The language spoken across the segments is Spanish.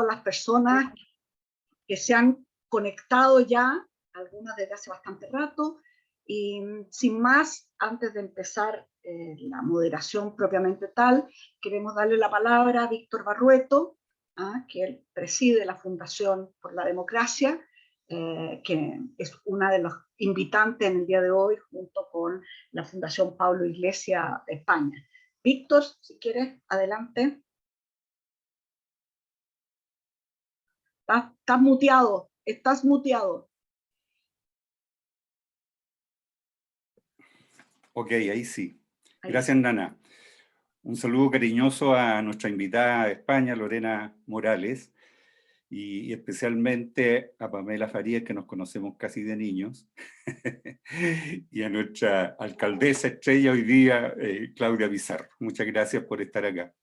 las personas que se han conectado ya, algunas desde hace bastante rato, y sin más, antes de empezar la moderación propiamente tal, queremos darle la palabra a Víctor Barrueto, que él preside la Fundación por la Democracia, que es una de los invitantes en el día de hoy, junto con la Fundación Pablo Iglesias de España. Víctor, si quieres, adelante. Estás muteado, estás muteado. Ok, ahí sí. Gracias, Nana. Un saludo cariñoso a nuestra invitada de España, Lorena Morales, y especialmente a Pamela Farías, que nos conocemos casi de niños, y a nuestra alcaldesa estrella hoy día, Claudia Pizarro. Muchas gracias por estar acá.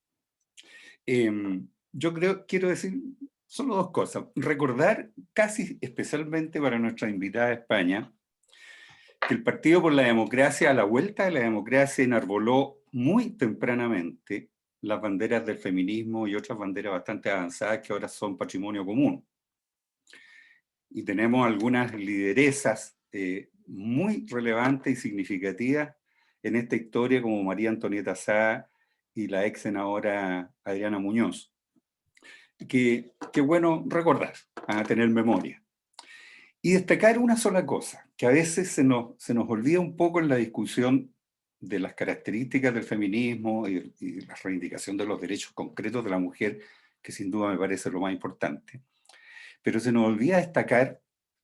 Yo quiero decir solo dos cosas. Recordar, casi especialmente para nuestra invitada de España, que el Partido por la Democracia, a la vuelta de la democracia, enarboló muy tempranamente las banderas del feminismo y otras banderas bastante avanzadas que ahora son patrimonio común. Y tenemos algunas lideresas muy relevantes y significativas en esta historia, como María Antonieta Sá y la ex senadora Adriana Muñoz. Que bueno recordar, a tener memoria. Y destacar una sola cosa, que a veces se nos olvida un poco en la discusión de las características del feminismo y la reivindicación de los derechos concretos de la mujer, que sin duda me parece lo más importante. Pero se nos olvida destacar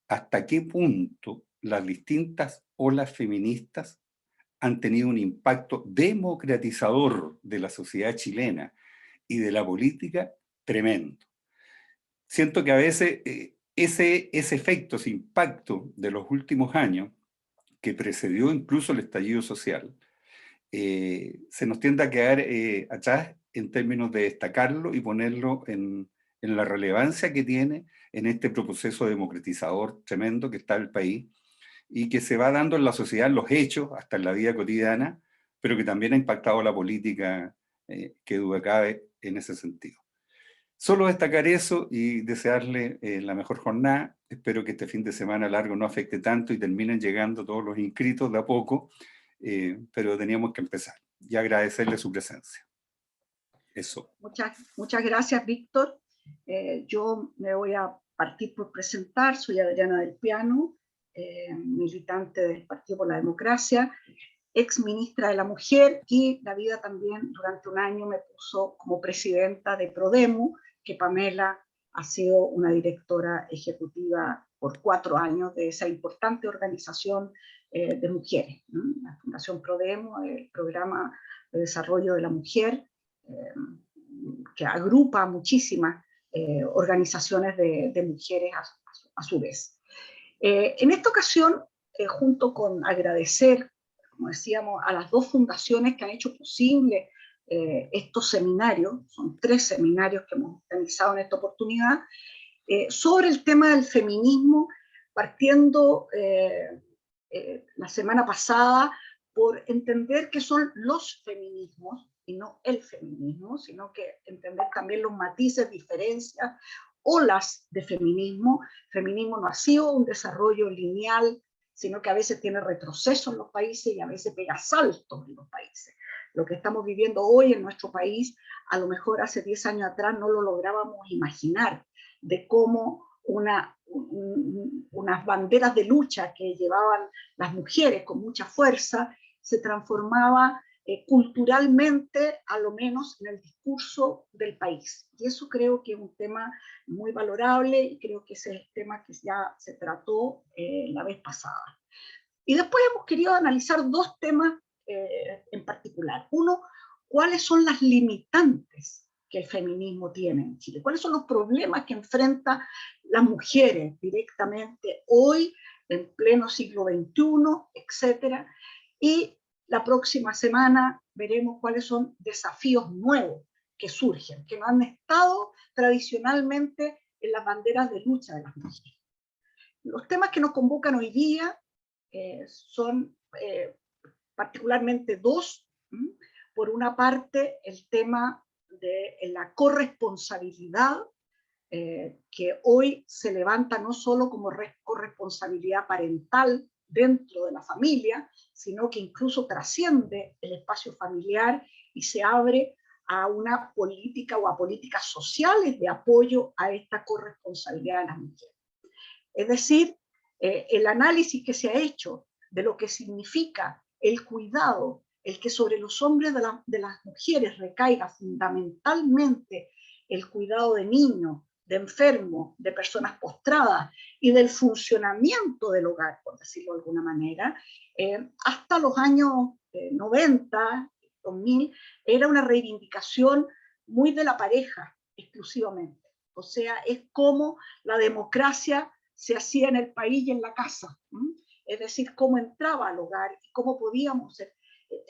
hasta qué punto las distintas olas feministas han tenido un impacto democratizador de la sociedad chilena y de la política tremendo. Siento que a veces ese efecto, ese impacto de los últimos años, que precedió incluso el estallido social, se nos tiende a quedar atrás en términos de destacarlo y ponerlo en la relevancia que tiene en este proceso democratizador tremendo que está el país y que se va dando en la sociedad, en los hechos, hasta en la vida cotidiana, pero que también ha impactado la política, que duda cabe en ese sentido. Solo destacar eso y desearle la mejor jornada. Espero que este fin de semana largo no afecte tanto y terminen llegando todos los inscritos de a poco, pero teníamos que empezar y agradecerle su presencia. Eso. Muchas gracias, Víctor. Yo me voy a partir por presentar. Soy Adriana del Piano, militante del Partido por la Democracia, ex ministra de la Mujer, y la vida también durante un año me puso como presidenta de Prodemo, que Pamela ha sido una directora ejecutiva por 4 años de esa importante organización de mujeres, ¿no? La Fundación Prodemo, el programa de desarrollo de la mujer, que agrupa muchísimas organizaciones de mujeres a su vez. En esta ocasión, junto con agradecer, como decíamos, a las dos fundaciones que han hecho posible estos seminarios, son 3 seminarios que hemos organizado en esta oportunidad, sobre el tema del feminismo, partiendo la semana pasada por entender qué son los feminismos, y no el feminismo, sino que entender también los matices, diferencias, olas de feminismo. Feminismo no ha sido un desarrollo lineal, sino que a veces tiene retroceso en los países y a veces pega saltos en los países. Lo que estamos viviendo hoy en nuestro país, a lo mejor hace 10 años atrás no lo lográbamos imaginar, de cómo unas banderas de lucha que llevaban las mujeres con mucha fuerza se transformaba culturalmente, a lo menos en el discurso del país. Y eso creo que es un tema muy valorable y creo que ese es el tema que ya se trató la vez pasada. Y después hemos querido analizar 2 temas en particular. Uno, ¿cuáles son las limitantes que el feminismo tiene en Chile? ¿Cuáles son los problemas que enfrentan las mujeres directamente hoy, en pleno siglo XXI, etcétera? Y la próxima semana veremos cuáles son desafíos nuevos que surgen, que no han estado tradicionalmente en las banderas de lucha de las mujeres. Los temas que nos convocan hoy día son particularmente 2. Por una parte, el tema de la corresponsabilidad que hoy se levanta no solo como corresponsabilidad parental dentro de la familia, sino que incluso trasciende el espacio familiar y se abre a una política o a políticas sociales de apoyo a esta corresponsabilidad de las mujeres. Es decir, el análisis que se ha hecho de lo que significa el cuidado, el que sobre los hombres de las mujeres recaiga fundamentalmente el cuidado de niños, de enfermos, de personas postradas y del funcionamiento del hogar, por decirlo de alguna manera, hasta los años 90, 2000, era una reivindicación muy de la pareja exclusivamente. O sea, es como la democracia se hacía en el país y en la casa. Es decir, cómo entraba al hogar y cómo podíamos ser,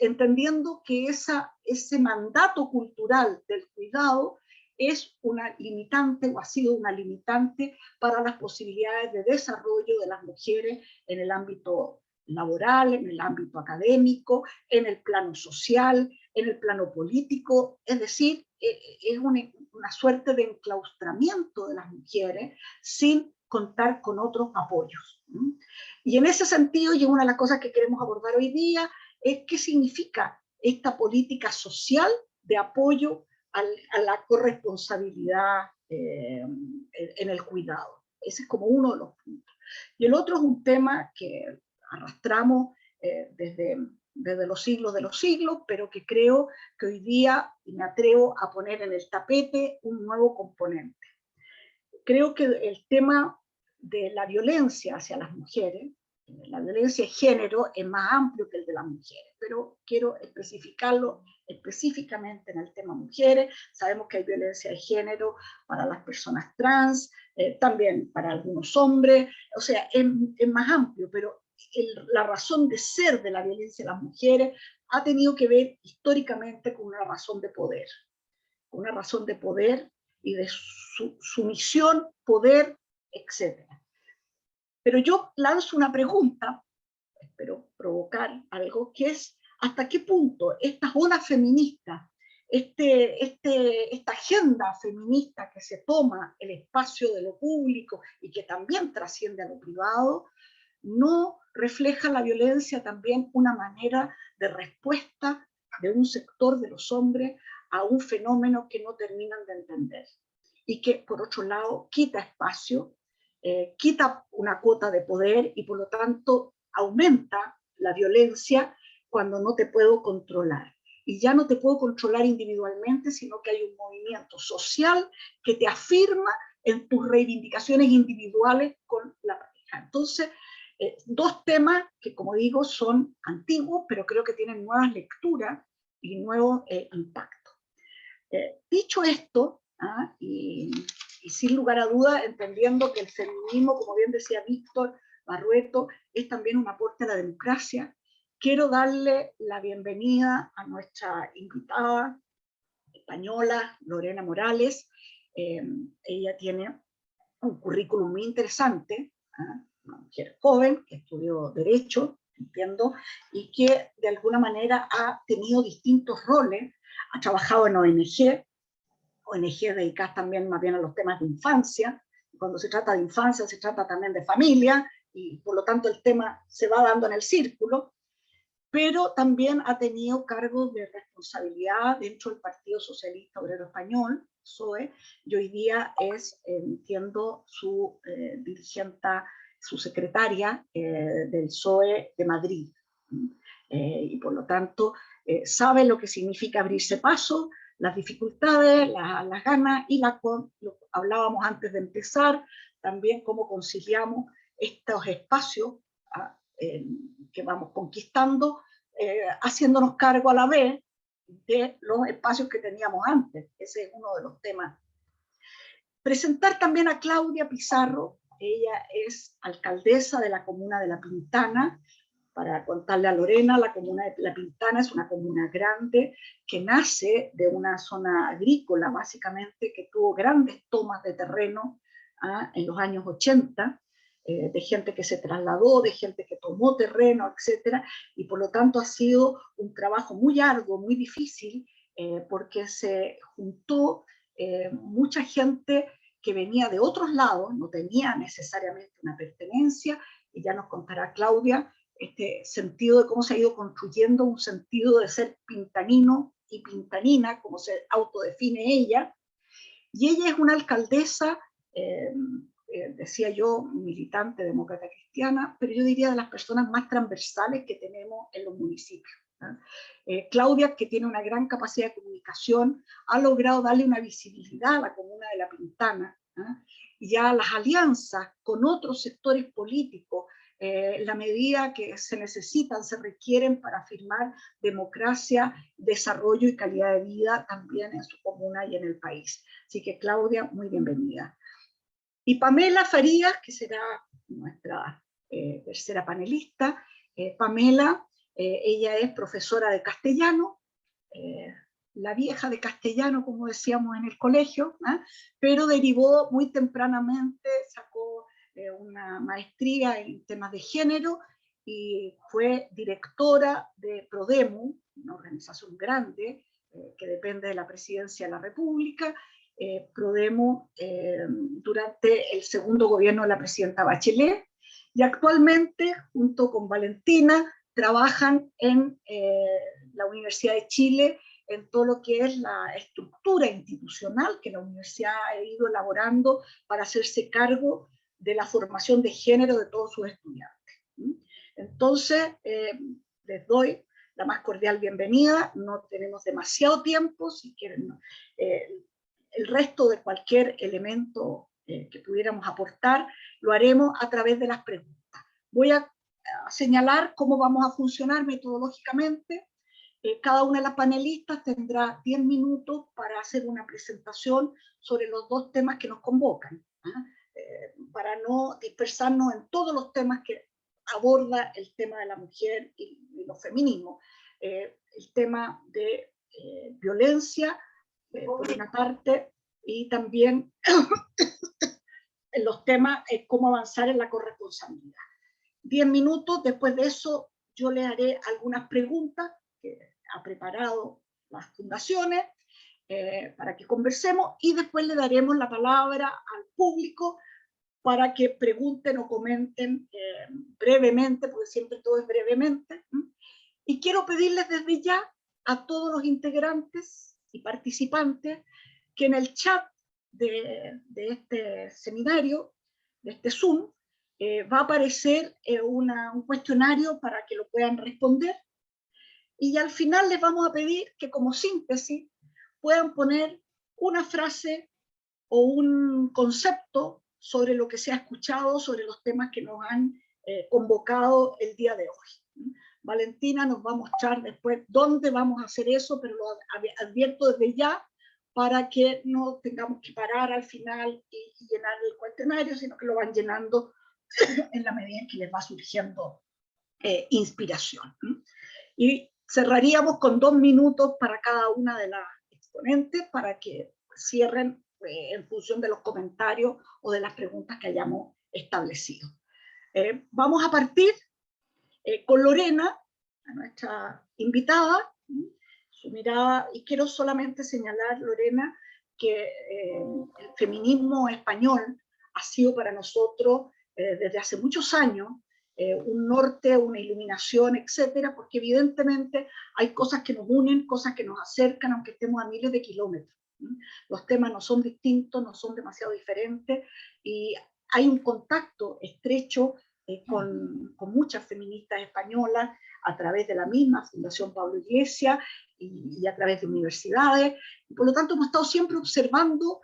entendiendo que ese mandato cultural del cuidado es una limitante o ha sido una limitante para las posibilidades de desarrollo de las mujeres en el ámbito laboral, en el ámbito académico, en el plano social, en el plano político. Es decir, es una suerte de enclaustramiento de las mujeres sin contar con otros apoyos. Y en ese sentido, y una de las cosas que queremos abordar hoy día, es qué significa esta política social de apoyo a la corresponsabilidad en el cuidado. Ese es como uno de los puntos. Y el otro es un tema que arrastramos desde los siglos de los siglos, pero que creo que hoy día me atrevo a poner en el tapete un nuevo componente. Creo que el tema de la violencia hacia las mujeres, la violencia de género, es más amplio que el de las mujeres, pero quiero especificarlo específicamente en el tema mujeres. Sabemos que hay violencia de género para las personas trans, también para algunos hombres, o sea, es más amplio, pero la razón de ser de la violencia de las mujeres ha tenido que ver históricamente con una razón de poder y de sumisión, poder, etc. Pero yo lanzo una pregunta, espero provocar algo, que es hasta qué punto estas olas feministas, esta agenda feminista que se toma el espacio de lo público y que también trasciende a lo privado, no refleja la violencia también una manera de respuesta de un sector de los hombres a un fenómeno que no terminan de entender y que, por otro lado, quita espacio, quita una cuota de poder y, por lo tanto, aumenta la violencia cuando no te puedo controlar. Y ya no te puedo controlar individualmente, sino que hay un movimiento social que te afirma en tus reivindicaciones individuales con la pareja. Entonces, dos temas que, como digo, son antiguos, pero creo que tienen nuevas lecturas y nuevo impacto. Dicho esto, y sin lugar a duda, entendiendo que el feminismo, como bien decía Víctor Barrueto, es también un aporte a la democracia, quiero darle la bienvenida a nuestra invitada española, Lorena Morales. Ella tiene un currículum muy interesante, una mujer joven que estudió Derecho, entiendo, y que de alguna manera ha tenido distintos roles, ha trabajado en ONG dedicadas también más bien a los temas de infancia. Cuando se trata de infancia se trata también de familia, y por lo tanto el tema se va dando en el círculo, pero también ha tenido cargos de responsabilidad dentro del Partido Socialista Obrero Español, PSOE, y hoy día es, entiendo, su dirigente, su secretaria del PSOE de Madrid. Y por lo tanto, sabe lo que significa abrirse paso, las dificultades, las ganas y lo hablábamos antes de empezar, también cómo conciliamos estos espacios que vamos conquistando, haciéndonos cargo a la vez de los espacios que teníamos antes. Ese es uno de los temas. Presentar también a Claudia Pizarro. Ella es alcaldesa de la comuna de La Pintana. Para contarle a Lorena, la comuna de La Pintana es una comuna grande que nace de una zona agrícola, básicamente, que tuvo grandes tomas de terreno en los años 80, de gente que se trasladó, de gente que tomó terreno, etcétera, y por lo tanto ha sido un trabajo muy arduo, muy difícil, porque se juntó mucha gente que venía de otros lados, no tenía necesariamente una pertenencia, y ya nos contará Claudia este sentido de cómo se ha ido construyendo un sentido de ser pintanino y pintanina, como se autodefine ella. Y ella es una alcaldesa, decía yo, militante demócrata cristiana, pero yo diría de las personas más transversales que tenemos en los municipios. Claudia, que tiene una gran capacidad de comunicación, ha logrado darle una visibilidad a la comuna de La Pintana, y a las alianzas con otros sectores políticos, la medida que se necesitan, se requieren para afirmar democracia, desarrollo y calidad de vida también en su comuna y en el país. Así que Claudia, muy bienvenida. Y Pamela Farías, que será nuestra tercera panelista. Pamela, ella es profesora de castellano, la vieja de castellano, como decíamos en el colegio, pero derivó muy tempranamente, sacó una maestría en temas de género y fue directora de Prodemu, una organización grande que depende de la Presidencia de la República, Prodemu durante el segundo gobierno de la presidenta Bachelet, y actualmente, junto con Valentina, trabajan en la Universidad de Chile en todo lo que es la estructura institucional que la universidad ha ido elaborando para hacerse cargo de la formación de género de todos sus estudiantes. Entonces, les doy la más cordial bienvenida. No tenemos demasiado tiempo, si quieren, el resto de cualquier elemento que pudiéramos aportar, lo haremos a través de las preguntas. Voy a señalar cómo vamos a funcionar metodológicamente. Cada una de las panelistas tendrá 10 minutos para hacer una presentación sobre los dos temas que nos convocan, para no dispersarnos en todos los temas que aborda el tema de la mujer y los feminismos. El tema de violencia, por una parte, y también en los temas cómo avanzar en la corresponsabilidad. 10 minutos, después de eso yo le haré algunas preguntas que ha preparado las fundaciones para que conversemos, y después le daremos la palabra al público para que pregunten o comenten brevemente, porque siempre todo es brevemente. Y quiero pedirles desde ya a todos los integrantes y participantes que en el chat de este seminario, de este Zoom, va a aparecer un cuestionario para que lo puedan responder, y al final les vamos a pedir que como síntesis puedan poner una frase o un concepto sobre lo que se ha escuchado, sobre los temas que nos han convocado el día de hoy. Valentina nos va a mostrar después dónde vamos a hacer eso, pero lo advierto desde ya para que no tengamos que parar al final y llenar el cuestionario, sino que lo van llenando en la medida en que les va surgiendo inspiración. Y cerraríamos con 2 minutos para cada una de las exponentes para que cierren en función de los comentarios o de las preguntas que hayamos establecido. Vamos a partir con Lorena, a nuestra invitada, su mirada, y quiero solamente señalar, Lorena, que el feminismo español ha sido para nosotros desde hace muchos años un norte, una iluminación, etcétera, porque evidentemente hay cosas que nos unen, cosas que nos acercan, aunque estemos a miles de kilómetros. Los temas no son distintos, no son demasiado diferentes, y hay un contacto estrecho con muchas feministas españolas a través de la misma Fundación Pablo Iglesias y a través de universidades. Y por lo tanto hemos estado siempre observando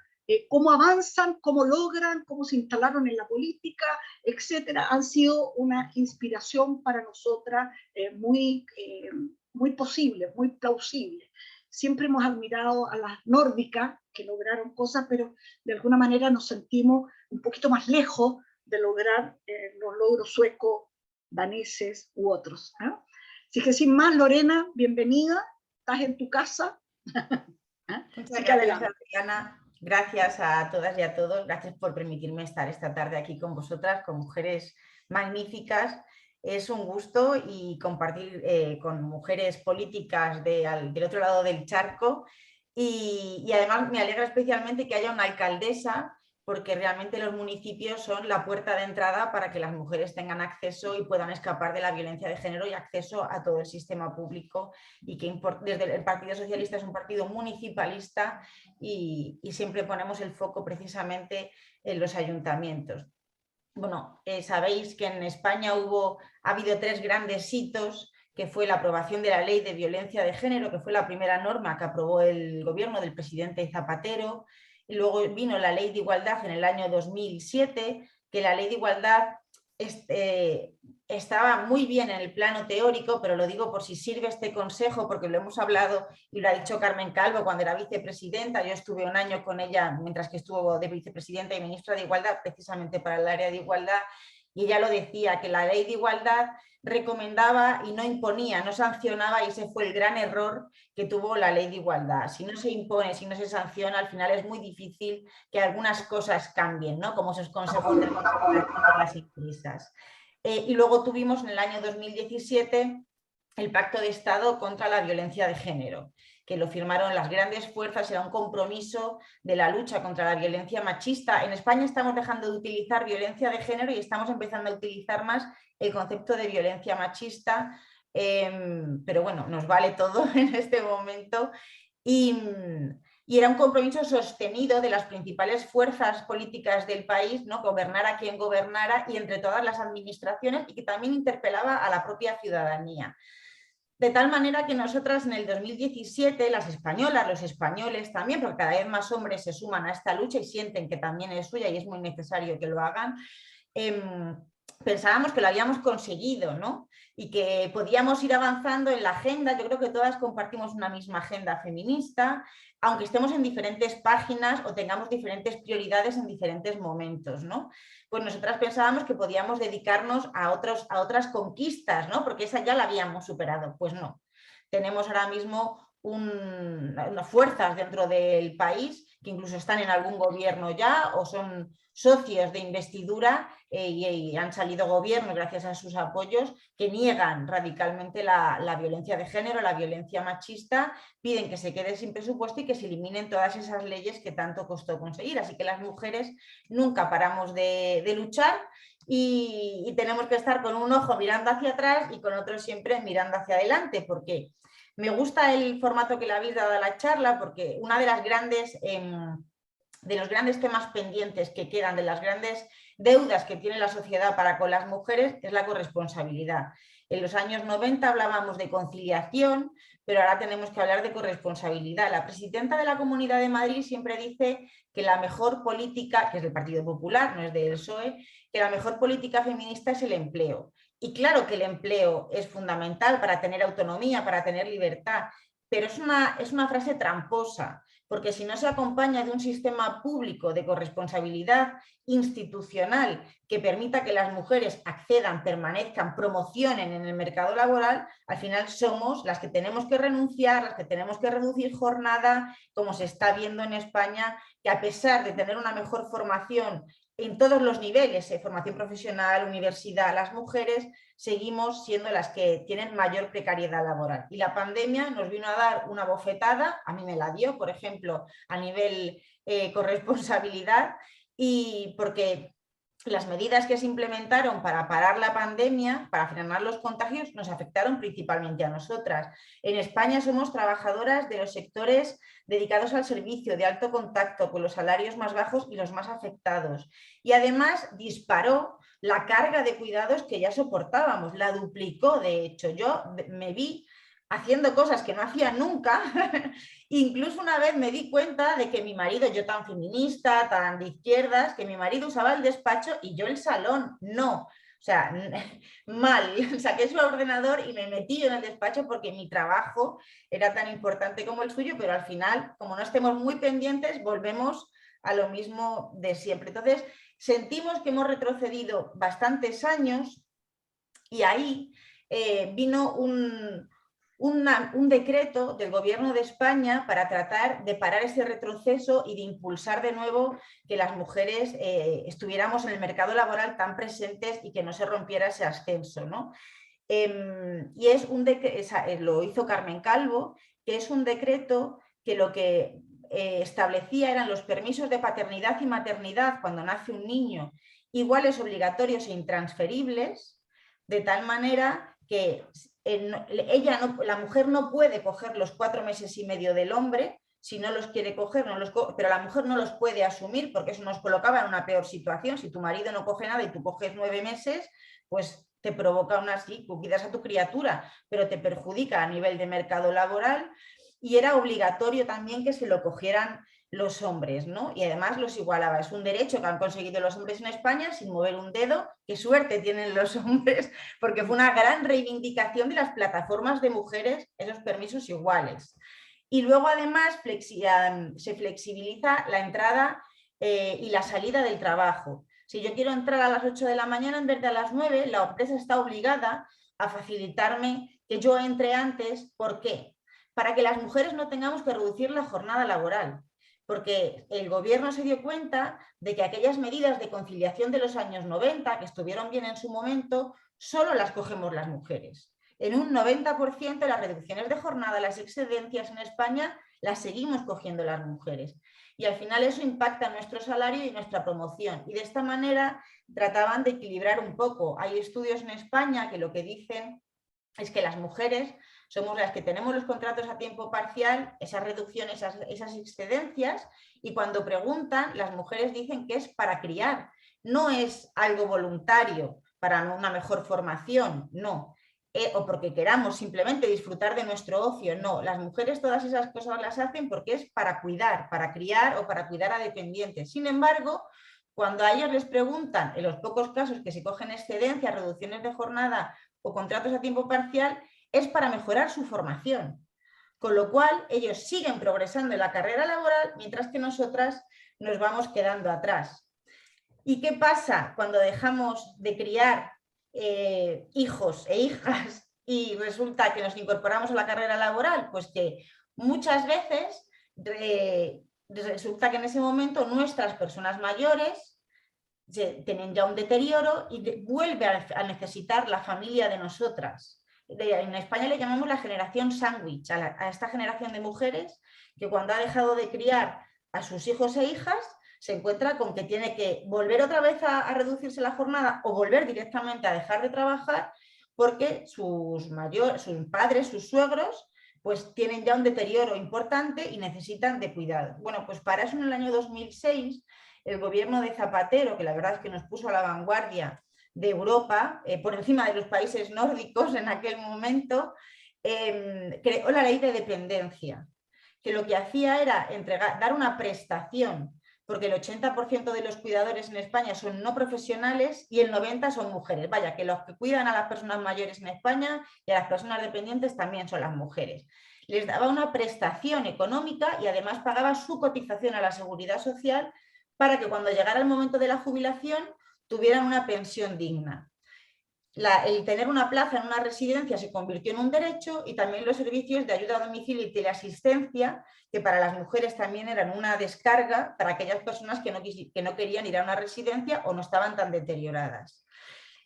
cómo avanzan, cómo logran, cómo se instalaron en la política, etcétera. Han sido una inspiración para nosotras muy posible, muy plausible. Siempre hemos admirado a las nórdicas que lograron cosas, pero de alguna manera nos sentimos un poquito más lejos de lograr los logros suecos, daneses u otros. Así que sin más, Lorena, bienvenida, estás en tu casa. Muchas gracias, Adriana. Gracias a todas y a todos. Gracias por permitirme estar esta tarde aquí con vosotras, con mujeres magníficas. Es un gusto y compartir con mujeres políticas del otro lado del charco. Y además me alegra especialmente que haya una alcaldesa porque realmente los municipios son la puerta de entrada para que las mujeres tengan acceso y puedan escapar de la violencia de género y acceso a todo el sistema público, y que desde el Partido Socialista es un partido municipalista y siempre ponemos el foco precisamente en los ayuntamientos. Bueno, sabéis que en España ha habido 3 grandes hitos, que fue la aprobación de la Ley de Violencia de Género, que fue la primera norma que aprobó el gobierno del presidente Zapatero. Y luego vino la Ley de Igualdad en el año 2007, que la Ley de Igualdad estaba muy bien en el plano teórico, pero lo digo por si sirve este consejo, porque lo hemos hablado y lo ha dicho Carmen Calvo cuando era vicepresidenta. Yo estuve un año con ella mientras que estuvo de vicepresidenta y ministra de Igualdad, precisamente para el área de igualdad, y ella lo decía, que la Ley de Igualdad recomendaba y no imponía, no sancionaba, y ese fue el gran error que tuvo la Ley de Igualdad. Si no se impone, si no se sanciona, al final es muy difícil que algunas cosas cambien, ¿no? Como esos consejos de las empresas. Y luego tuvimos en el año 2017 el Pacto de Estado contra la Violencia de Género, que lo firmaron las grandes fuerzas, era un compromiso de la lucha contra la violencia machista. En España estamos dejando de utilizar violencia de género y estamos empezando a utilizar más el concepto de violencia machista, pero bueno, nos vale todo en este momento. Y era un compromiso sostenido de las principales fuerzas políticas del país, ¿no? Gobernara quien gobernara y entre todas las administraciones, y que también interpelaba a la propia ciudadanía. De tal manera que nosotras en el 2017, las españolas, los españoles también, porque cada vez más hombres se suman a esta lucha y sienten que también es suya y es muy necesario que lo hagan, pensábamos que lo habíamos conseguido, ¿no? Y que podíamos ir avanzando en la agenda. Yo creo que todas compartimos una misma agenda feminista, aunque estemos en diferentes páginas o tengamos diferentes prioridades en diferentes momentos, ¿no? Pues nosotras pensábamos que podíamos dedicarnos a otras conquistas, ¿no? Porque esa ya la habíamos superado. Pues no. Tenemos ahora mismo unas fuerzas dentro del país que incluso están en algún gobierno ya o son socios de investidura y han salido gobiernos gracias a sus apoyos, que niegan radicalmente la violencia de género, la violencia machista, piden que se quede sin presupuesto y que se eliminen todas esas leyes que tanto costó conseguir. Así que las mujeres nunca paramos de luchar y tenemos que estar con un ojo mirando hacia atrás y con otro siempre mirando hacia adelante, porque me gusta el formato que le habéis dado a la charla, porque una de las grandes... de los grandes temas pendientes que quedan, de las grandes deudas que tiene la sociedad para con las mujeres, es la corresponsabilidad. En los años 90 hablábamos de conciliación, pero ahora tenemos que hablar de corresponsabilidad. La presidenta de la Comunidad de Madrid siempre dice que la mejor política, que es del Partido Popular, no es del PSOE, que la mejor política feminista es el empleo. Y claro que el empleo es fundamental para tener autonomía, para tener libertad, pero es una frase tramposa, porque si no se acompaña de un sistema público de corresponsabilidad institucional que permita que las mujeres accedan, permanezcan, promocionen en el mercado laboral, al final somos las que tenemos que renunciar, las que tenemos que reducir jornada, como se está viendo en España, que a pesar de tener una mejor formación en todos los niveles, formación profesional, universidad, las mujeres seguimos siendo las que tienen mayor precariedad laboral. Y la pandemia nos vino a dar una bofetada, a mí me la dio, por ejemplo, a nivel corresponsabilidad, y porque las medidas que se implementaron para parar la pandemia, para frenar los contagios, nos afectaron principalmente a nosotras. En España somos trabajadoras de los sectores dedicados al servicio de alto contacto, con los salarios más bajos y los más afectados. Y además disparó la carga de cuidados que ya soportábamos, la duplicó. De hecho, yo me vi haciendo cosas que no hacía nunca. Incluso una vez me di cuenta de que mi marido, yo tan feminista, tan de izquierdas, que mi marido usaba el despacho y yo el salón. No, o sea, mal. Saqué su ordenador y me metí en el despacho porque mi trabajo era tan importante como el suyo, pero al final, como no estemos muy pendientes, volvemos a lo mismo de siempre. Entonces, sentimos que hemos retrocedido bastantes años y ahí vino un decreto del Gobierno de España para tratar de parar ese retroceso y de impulsar de nuevo que las mujeres estuviéramos en el mercado laboral tan presentes y que no se rompiera ese ascenso, ¿no? Y es lo hizo Carmen Calvo, que es un decreto que lo que establecía eran los permisos de paternidad y maternidad cuando nace un niño, iguales, obligatorios e intransferibles, de tal manera que la mujer no puede coger los 4 meses y medio del hombre. Si no los quiere coger, pero la mujer no los puede asumir porque eso nos colocaba en una peor situación. Si tu marido no coge nada y tú coges 9 meses, pues te provoca tú cuidas a tu criatura, pero te perjudica a nivel de mercado laboral, y era obligatorio también que se lo cogieran los hombres, ¿no? Y además los igualaba. Es un derecho que han conseguido los hombres en España sin mover un dedo. Qué suerte tienen los hombres, porque fue una gran reivindicación de las plataformas de mujeres, esos permisos iguales. Y luego además se flexibiliza la entrada y la salida del trabajo. Si yo quiero entrar a las 8 de la mañana en vez de a las 9, la empresa está obligada a facilitarme que yo entre antes. ¿Por qué? Para que las mujeres no tengamos que reducir la jornada laboral. Porque el gobierno se dio cuenta de que aquellas medidas de conciliación de los años 90, que estuvieron bien en su momento, solo las cogemos las mujeres. En un 90% las reducciones de jornada, las excedencias en España, las seguimos cogiendo las mujeres. Y al final eso impacta en nuestro salario y nuestra promoción. Y de esta manera trataban de equilibrar un poco. Hay estudios en España que lo que dicen es que las mujeres somos las que tenemos los contratos a tiempo parcial, esas reducciones, esas excedencias, y cuando preguntan, las mujeres dicen que es para criar. No es algo voluntario para una mejor formación, no. O porque queramos simplemente disfrutar de nuestro ocio, no. Las mujeres todas esas cosas las hacen porque es para cuidar, para criar o para cuidar a dependientes. Sin embargo, cuando a ellos les preguntan, en los pocos casos que se cogen excedencias, reducciones de jornada o contratos a tiempo parcial, es para mejorar su formación. Con lo cual, ellos siguen progresando en la carrera laboral, mientras que nosotras nos vamos quedando atrás. ¿Y qué pasa cuando dejamos de criar hijos e hijas y resulta que nos incorporamos a la carrera laboral? Pues que muchas veces resulta que en ese momento nuestras personas mayores tienen ya un deterioro y vuelve a necesitar la familia de nosotras. En España le llamamos la generación sándwich a esta generación de mujeres que cuando ha dejado de criar a sus hijos e hijas se encuentra con que tiene que volver otra vez a reducirse la jornada o volver directamente a dejar de trabajar porque sus padres, sus suegros, pues tienen ya un deterioro importante y necesitan de cuidado. Bueno, pues para eso en el año 2006 el gobierno de Zapatero, que la verdad es que nos puso a la vanguardia de Europa, por encima de los países nórdicos en aquel momento, creó la ley de dependencia, que lo que hacía era dar una prestación, porque el 80% de los cuidadores en España son no profesionales y el 90% son mujeres. Vaya, que los que cuidan a las personas mayores en España y a las personas dependientes también son las mujeres. Les daba una prestación económica y además pagaba su cotización a la Seguridad Social para que cuando llegara el momento de la jubilación tuvieran una pensión digna. El tener una plaza en una residencia se convirtió en un derecho, y también los servicios de ayuda a domicilio y teleasistencia, que para las mujeres también eran una descarga para aquellas personas que no querían ir a una residencia o no estaban tan deterioradas.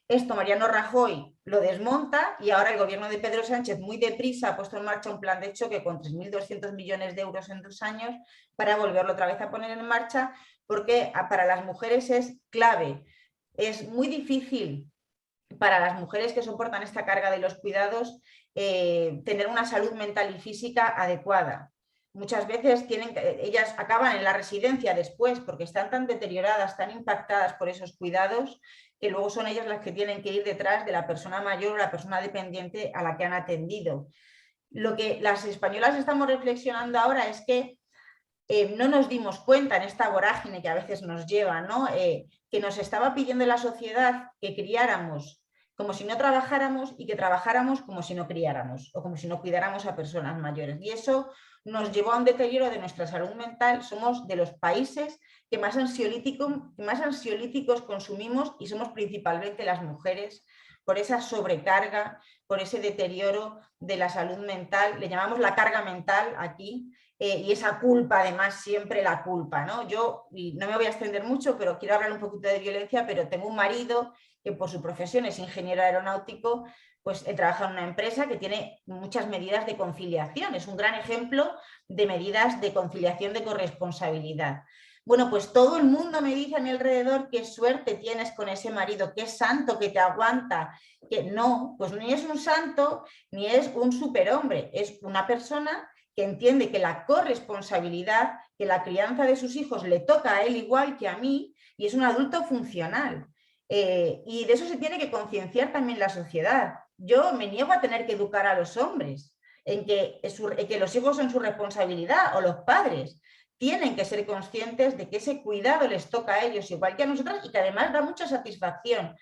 Esto Mariano Rajoy lo desmonta y ahora el gobierno de Pedro Sánchez muy deprisa ha puesto en marcha un plan de choque con 3.200 millones de euros en 2 años para volverlo otra vez a poner en marcha, porque para las mujeres es clave. Es muy difícil para las mujeres que soportan esta carga de los cuidados tener una salud mental y física adecuada. Muchas veces ellas acaban en la residencia después porque están tan deterioradas, tan impactadas por esos cuidados, que luego son ellas las que tienen que ir detrás de la persona mayor o la persona dependiente a la que han atendido. Lo que las españolas estamos reflexionando ahora es que no nos dimos cuenta en esta vorágine que a veces nos lleva, ¿no? Que nos estaba pidiendo la sociedad que criáramos como si no trabajáramos y que trabajáramos como si no criáramos o como si no cuidáramos a personas mayores. Y eso nos llevó a un deterioro de nuestra salud mental. Somos de los países que más ansiolíticos consumimos y somos principalmente las mujeres por esa sobrecarga, por ese deterioro de la salud mental. Le llamamos la carga mental aquí. y esa culpa, además, siempre la culpa, ¿no? Yo, y no me voy a extender mucho, pero quiero hablar un poquito de violencia, pero tengo un marido que por su profesión es ingeniero aeronáutico, pues he trabajado en una empresa que tiene muchas medidas de conciliación, es un gran ejemplo de medidas de conciliación de corresponsabilidad. Bueno, pues todo el mundo me dice a mi alrededor qué suerte tienes con ese marido, qué santo, que te aguanta, que no, pues ni es un santo ni es un superhombre, es una persona que entiende que la corresponsabilidad, que la crianza de sus hijos le toca a él igual que a mí y es un adulto funcional. Y de eso se tiene que concienciar también la sociedad. Yo me niego a tener que educar a los hombres en que los hijos son su responsabilidad o los padres. Tienen que ser conscientes de que ese cuidado les toca a ellos igual que a nosotras y que además da mucha satisfacción.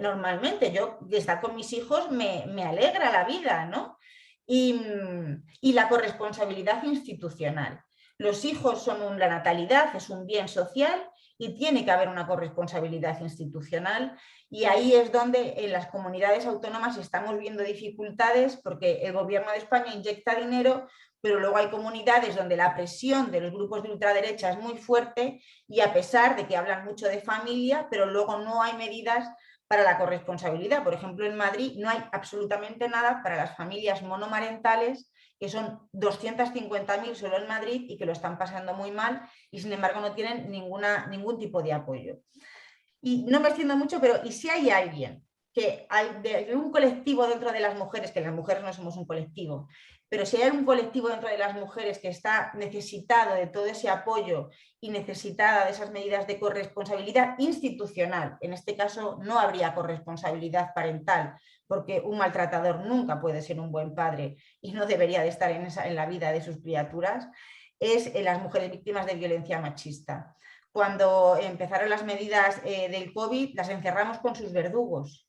Normalmente yo de estar con mis hijos me alegra la vida, ¿no? Y la corresponsabilidad institucional. Los hijos son la natalidad, es un bien social y tiene que haber una corresponsabilidad institucional y ahí es donde en las comunidades autónomas estamos viendo dificultades porque el gobierno de España inyecta dinero, pero luego hay comunidades donde la presión de los grupos de ultraderecha es muy fuerte y a pesar de que hablan mucho de familia, pero luego no hay medidas para la corresponsabilidad. Por ejemplo, en Madrid no hay absolutamente nada para las familias monomarentales, que son 250.000 solo en Madrid y que lo están pasando muy mal y sin embargo no tienen ningún tipo de apoyo. Y no me extiendo mucho, pero ¿y si hay alguien que hay de un colectivo dentro de las mujeres, que las mujeres no somos un colectivo, pero si hay algún colectivo dentro de las mujeres que está necesitado de todo ese apoyo y necesitada de esas medidas de corresponsabilidad institucional, en este caso no habría corresponsabilidad parental, porque un maltratador nunca puede ser un buen padre y no debería de estar en la vida de sus criaturas, es en las mujeres víctimas de violencia machista. Cuando empezaron las medidas del COVID, las encerramos con sus verdugos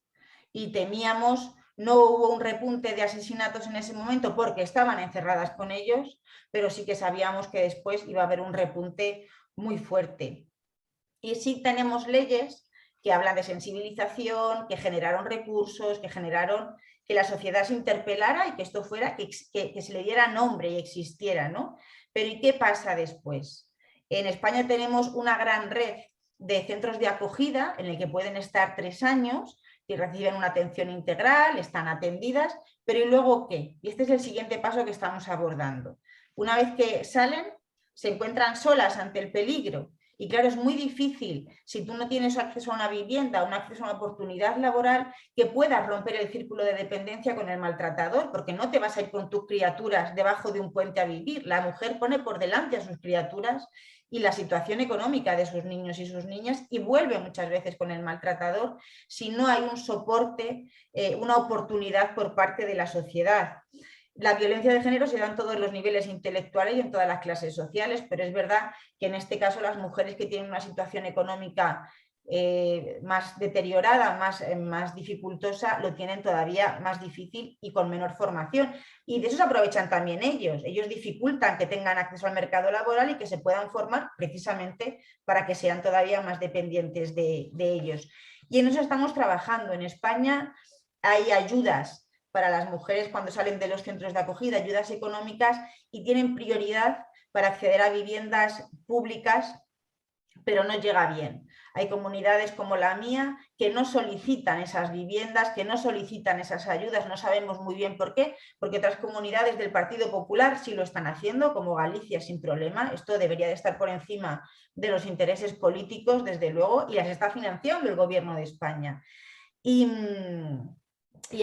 y temíamos, no hubo un repunte de asesinatos en ese momento porque estaban encerradas con ellos, pero sí que sabíamos que después iba a haber un repunte muy fuerte. Y sí tenemos leyes que hablan de sensibilización, que generaron recursos, que generaron que la sociedad se interpelara y que esto fuera, que se le diera nombre y existiera, ¿no? Pero ¿y qué pasa después? En España tenemos una gran red de centros de acogida en el que pueden estar 3 años y reciben una atención integral, están atendidas, pero ¿y luego qué? Y este es el siguiente paso que estamos abordando. Una vez que salen, se encuentran solas ante el peligro. Y claro, es muy difícil, si tú no tienes acceso a una vivienda, un acceso a una oportunidad laboral, que puedas romper el círculo de dependencia con el maltratador, porque no te vas a ir con tus criaturas debajo de un puente a vivir. La mujer pone por delante a sus criaturas y la situación económica de sus niños y sus niñas y vuelve muchas veces con el maltratador si no hay un soporte, una oportunidad por parte de la sociedad. La violencia de género se da en todos los niveles intelectuales y en todas las clases sociales, pero es verdad que en este caso las mujeres que tienen una situación económica más deteriorada, más dificultosa, lo tienen todavía más difícil y con menor formación. Y de eso se aprovechan también ellos. Ellos dificultan que tengan acceso al mercado laboral y que se puedan formar precisamente para que sean todavía más dependientes de ellos. Y en eso estamos trabajando. En España hay ayudas para las mujeres cuando salen de los centros de acogida, ayudas económicas y tienen prioridad para acceder a viviendas públicas, pero no llega bien. Hay comunidades como la mía que no solicitan esas viviendas, que no solicitan esas ayudas, no sabemos muy bien por qué, porque otras comunidades del Partido Popular sí lo están haciendo, como Galicia sin problema. Esto debería de estar por encima de los intereses políticos, desde luego, y las está financiando el Gobierno de España. Y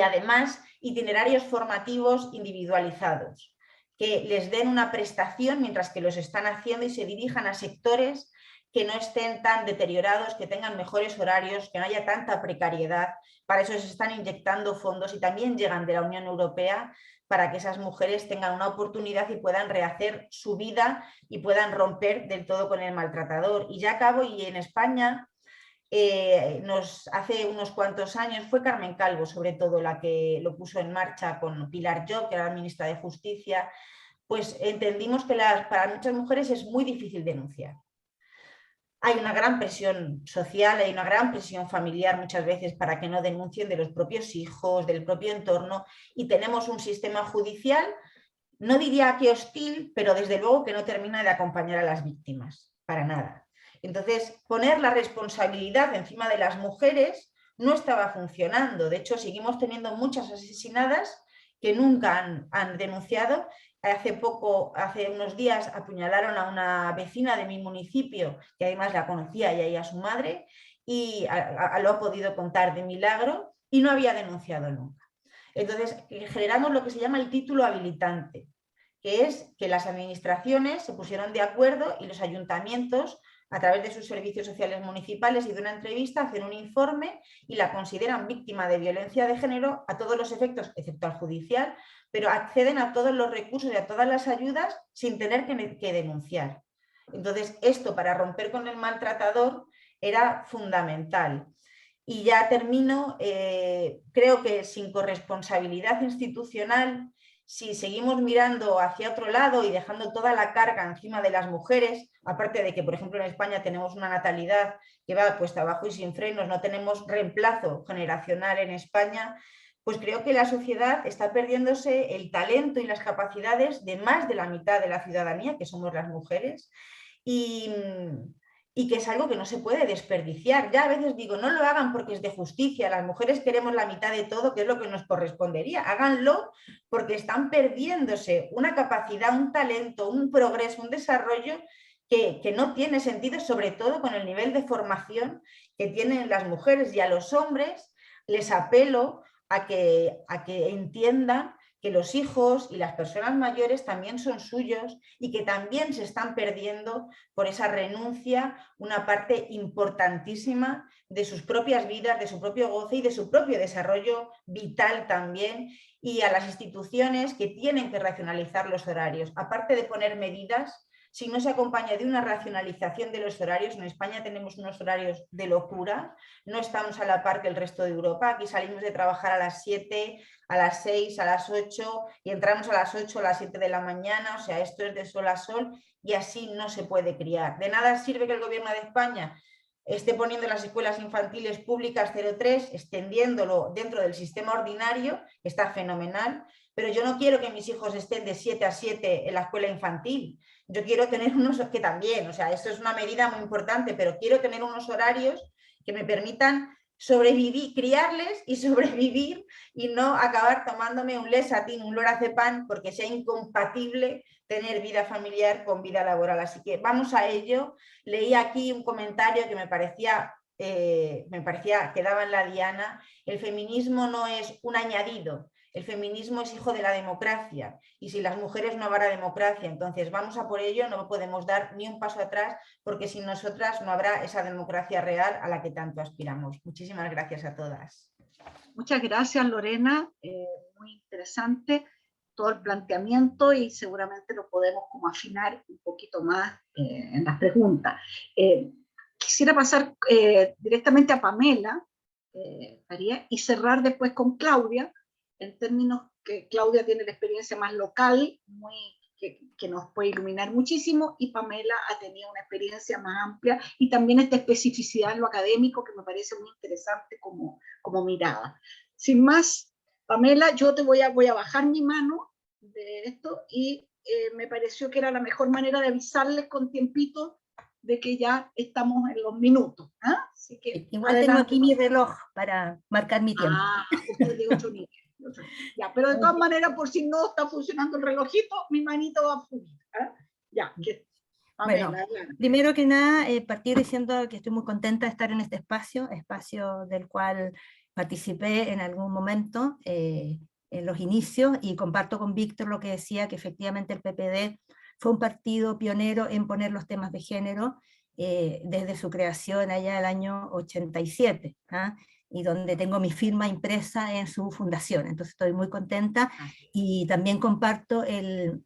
además itinerarios formativos individualizados, que les den una prestación mientras que los están haciendo y se dirijan a sectores que no estén tan deteriorados, que tengan mejores horarios, que no haya tanta precariedad. Para eso se están inyectando fondos y también llegan de la Unión Europea para que esas mujeres tengan una oportunidad y puedan rehacer su vida y puedan romper del todo con el maltratador. Y ya acabo, y en España hace unos cuantos años fue Carmen Calvo sobre todo la que lo puso en marcha con Pilar Llop, que era la ministra de Justicia, pues entendimos que para muchas mujeres es muy difícil denunciar. Hay una gran presión social, hay una gran presión familiar muchas veces para que no denuncien, de los propios hijos, del propio entorno, y tenemos un sistema judicial no diría que hostil, pero desde luego que no termina de acompañar a las víctimas, para nada. Entonces, poner la responsabilidad encima de las mujeres no estaba funcionando. De hecho, seguimos teniendo muchas asesinadas que nunca han denunciado. Hace unos días apuñalaron a una vecina de mi municipio, que además la conocía ella y a su madre, y lo ha podido contar de milagro, y no había denunciado nunca. Entonces, generamos lo que se llama el título habilitante, que es que las administraciones se pusieron de acuerdo y los ayuntamientos, a través de sus servicios sociales municipales y de una entrevista, hacen un informe y la consideran víctima de violencia de género a todos los efectos, excepto al judicial, pero acceden a todos los recursos y a todas las ayudas sin tener que denunciar. Entonces, esto para romper con el maltratador era fundamental. Y ya termino, creo que sin corresponsabilidad institucional, si seguimos mirando hacia otro lado y dejando toda la carga encima de las mujeres, aparte de que, por ejemplo, en España tenemos una natalidad que va puesta abajo y sin frenos, no tenemos reemplazo generacional en España, pues creo que la sociedad está perdiéndose el talento y las capacidades de más de la mitad de la ciudadanía, que somos las mujeres, y que es algo que no se puede desperdiciar. Ya a veces digo, no lo hagan porque es de justicia, las mujeres queremos la mitad de todo, que es lo que nos correspondería. Háganlo porque están perdiéndose una capacidad, un talento, un progreso, un desarrollo que no tiene sentido, sobre todo con el nivel de formación que tienen las mujeres. Y a los hombres les apelo a que entiendan que los hijos y las personas mayores también son suyos y que también se están perdiendo por esa renuncia una parte importantísima de sus propias vidas, de su propio goce y de su propio desarrollo vital también, y a las instituciones que tienen que racionalizar los horarios. Aparte de poner medidas, si no se acompaña de una racionalización de los horarios, en España tenemos unos horarios de locura, no estamos a la par que el resto de Europa, aquí salimos de trabajar a las 7, a las 6, a las 8 y entramos a las 8 a las 7 de la mañana, o sea, esto es de sol a sol y así no se puede criar. De nada sirve que el gobierno de España esté poniendo las escuelas infantiles públicas 0,3, extendiéndolo dentro del sistema ordinario, está fenomenal, pero yo no quiero que mis hijos estén de 7 a 7 en la escuela infantil. Yo quiero tener unos, que también, o sea, esto es una medida muy importante, pero quiero tener unos horarios que me permitan sobrevivir, criarles y sobrevivir y no acabar tomándome un Lesatin, un lorazepam, porque sea incompatible tener vida familiar con vida laboral. Así que vamos a ello. Leí aquí un comentario que me parecía que daba en la diana. El feminismo no es un añadido, el feminismo es hijo de la democracia y si las mujeres no habrá democracia, entonces vamos a por ello, no podemos dar ni un paso atrás porque sin nosotras no habrá esa democracia real a la que tanto aspiramos. Muchísimas gracias a todas. Muchas gracias, Lorena, muy interesante todo el planteamiento y seguramente lo podemos como afinar un poquito más en las preguntas. Quisiera pasar directamente a Pamela y cerrar después con Claudia, en términos que Claudia tiene la experiencia más local, que nos puede iluminar muchísimo, y Pamela ha tenido una experiencia más amplia y también esta especificidad en lo académico que me parece muy interesante como mirada. Sin más, Pamela, yo te voy a bajar mi mano de esto y me pareció que era la mejor manera de avisarles con tiempito de que ya estamos en los minutos. Así que, igual tengo aquí mi reloj para marcar mi tiempo. Usted de 8 niveles. Ya, pero de todas maneras, por si no está funcionando el relojito, mi manito va a fluir. Ya, bueno, primero que nada, partir diciendo que estoy muy contenta de estar en este espacio del cual participé en algún momento, en los inicios, y comparto con Víctor lo que decía, que efectivamente el PPD fue un partido pionero en poner los temas de género desde su creación allá del año 87, y donde tengo mi firma impresa en su fundación, entonces estoy muy contenta, y también comparto el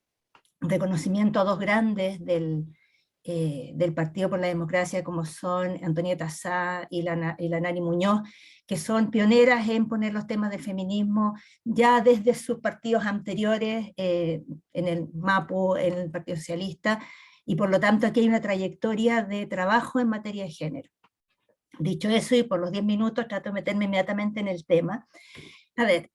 reconocimiento a dos grandes del Partido por la Democracia, como son Antonieta Sá y la Nari Muñoz, que son pioneras en poner los temas del feminismo ya desde sus partidos anteriores, en el MAPU, en el Partido Socialista, y por lo tanto aquí hay una trayectoria de trabajo en materia de género. Dicho eso, y por los 10 minutos trato de meterme inmediatamente en el tema. A ver,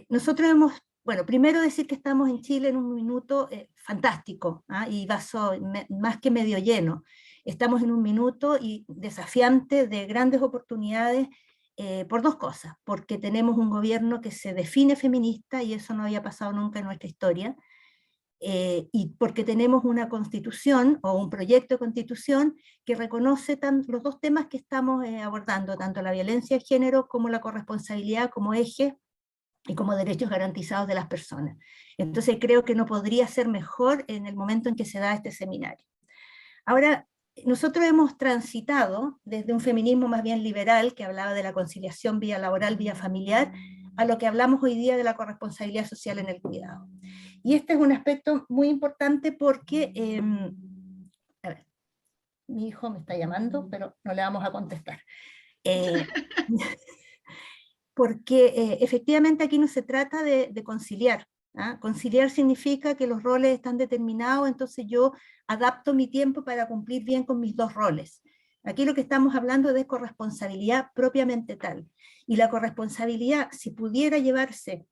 nosotros hemos bueno, primero decir que estamos en Chile en un minuto fantástico, y vaso más que medio lleno. Estamos en un minuto desafiante de grandes oportunidades por dos cosas, porque tenemos un gobierno que se define feminista, y eso no había pasado nunca en nuestra historia, y porque tenemos una constitución o un proyecto de constitución que reconoce los dos temas que estamos abordando, tanto la violencia de género como la corresponsabilidad como eje y como derechos garantizados de las personas. Entonces creo que no podría ser mejor en el momento en que se da este seminario. Ahora, nosotros hemos transitado desde un feminismo más bien liberal, que hablaba de la conciliación vía laboral, vía familiar, a lo que hablamos hoy día de la corresponsabilidad social en el cuidado. Y este es un aspecto muy importante porque, a ver, mi hijo me está llamando, pero no le vamos a contestar. Porque efectivamente aquí no se trata de conciliar. Conciliar significa que los roles están determinados, entonces yo adapto mi tiempo para cumplir bien con mis dos roles. Aquí lo que estamos hablando es de corresponsabilidad propiamente tal. Y la corresponsabilidad, si pudiera llevarse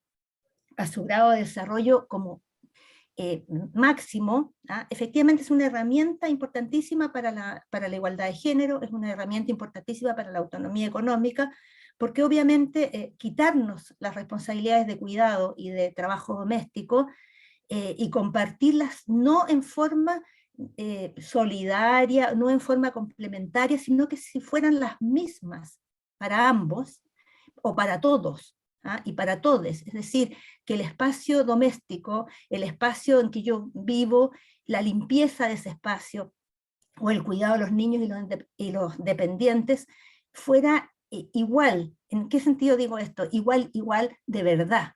a su grado de desarrollo como máximo, efectivamente es una herramienta importantísima para la igualdad de género, es una herramienta importantísima para la autonomía económica, porque obviamente quitarnos las responsabilidades de cuidado y de trabajo doméstico y compartirlas no en forma solidaria, no en forma complementaria, sino que si fueran las mismas para ambos o para todos, y para todos, es decir, que el espacio doméstico, el espacio en que yo vivo, la limpieza de ese espacio, o el cuidado de los niños y los dependientes, fuera igual. ¿En qué sentido digo esto? Igual de verdad.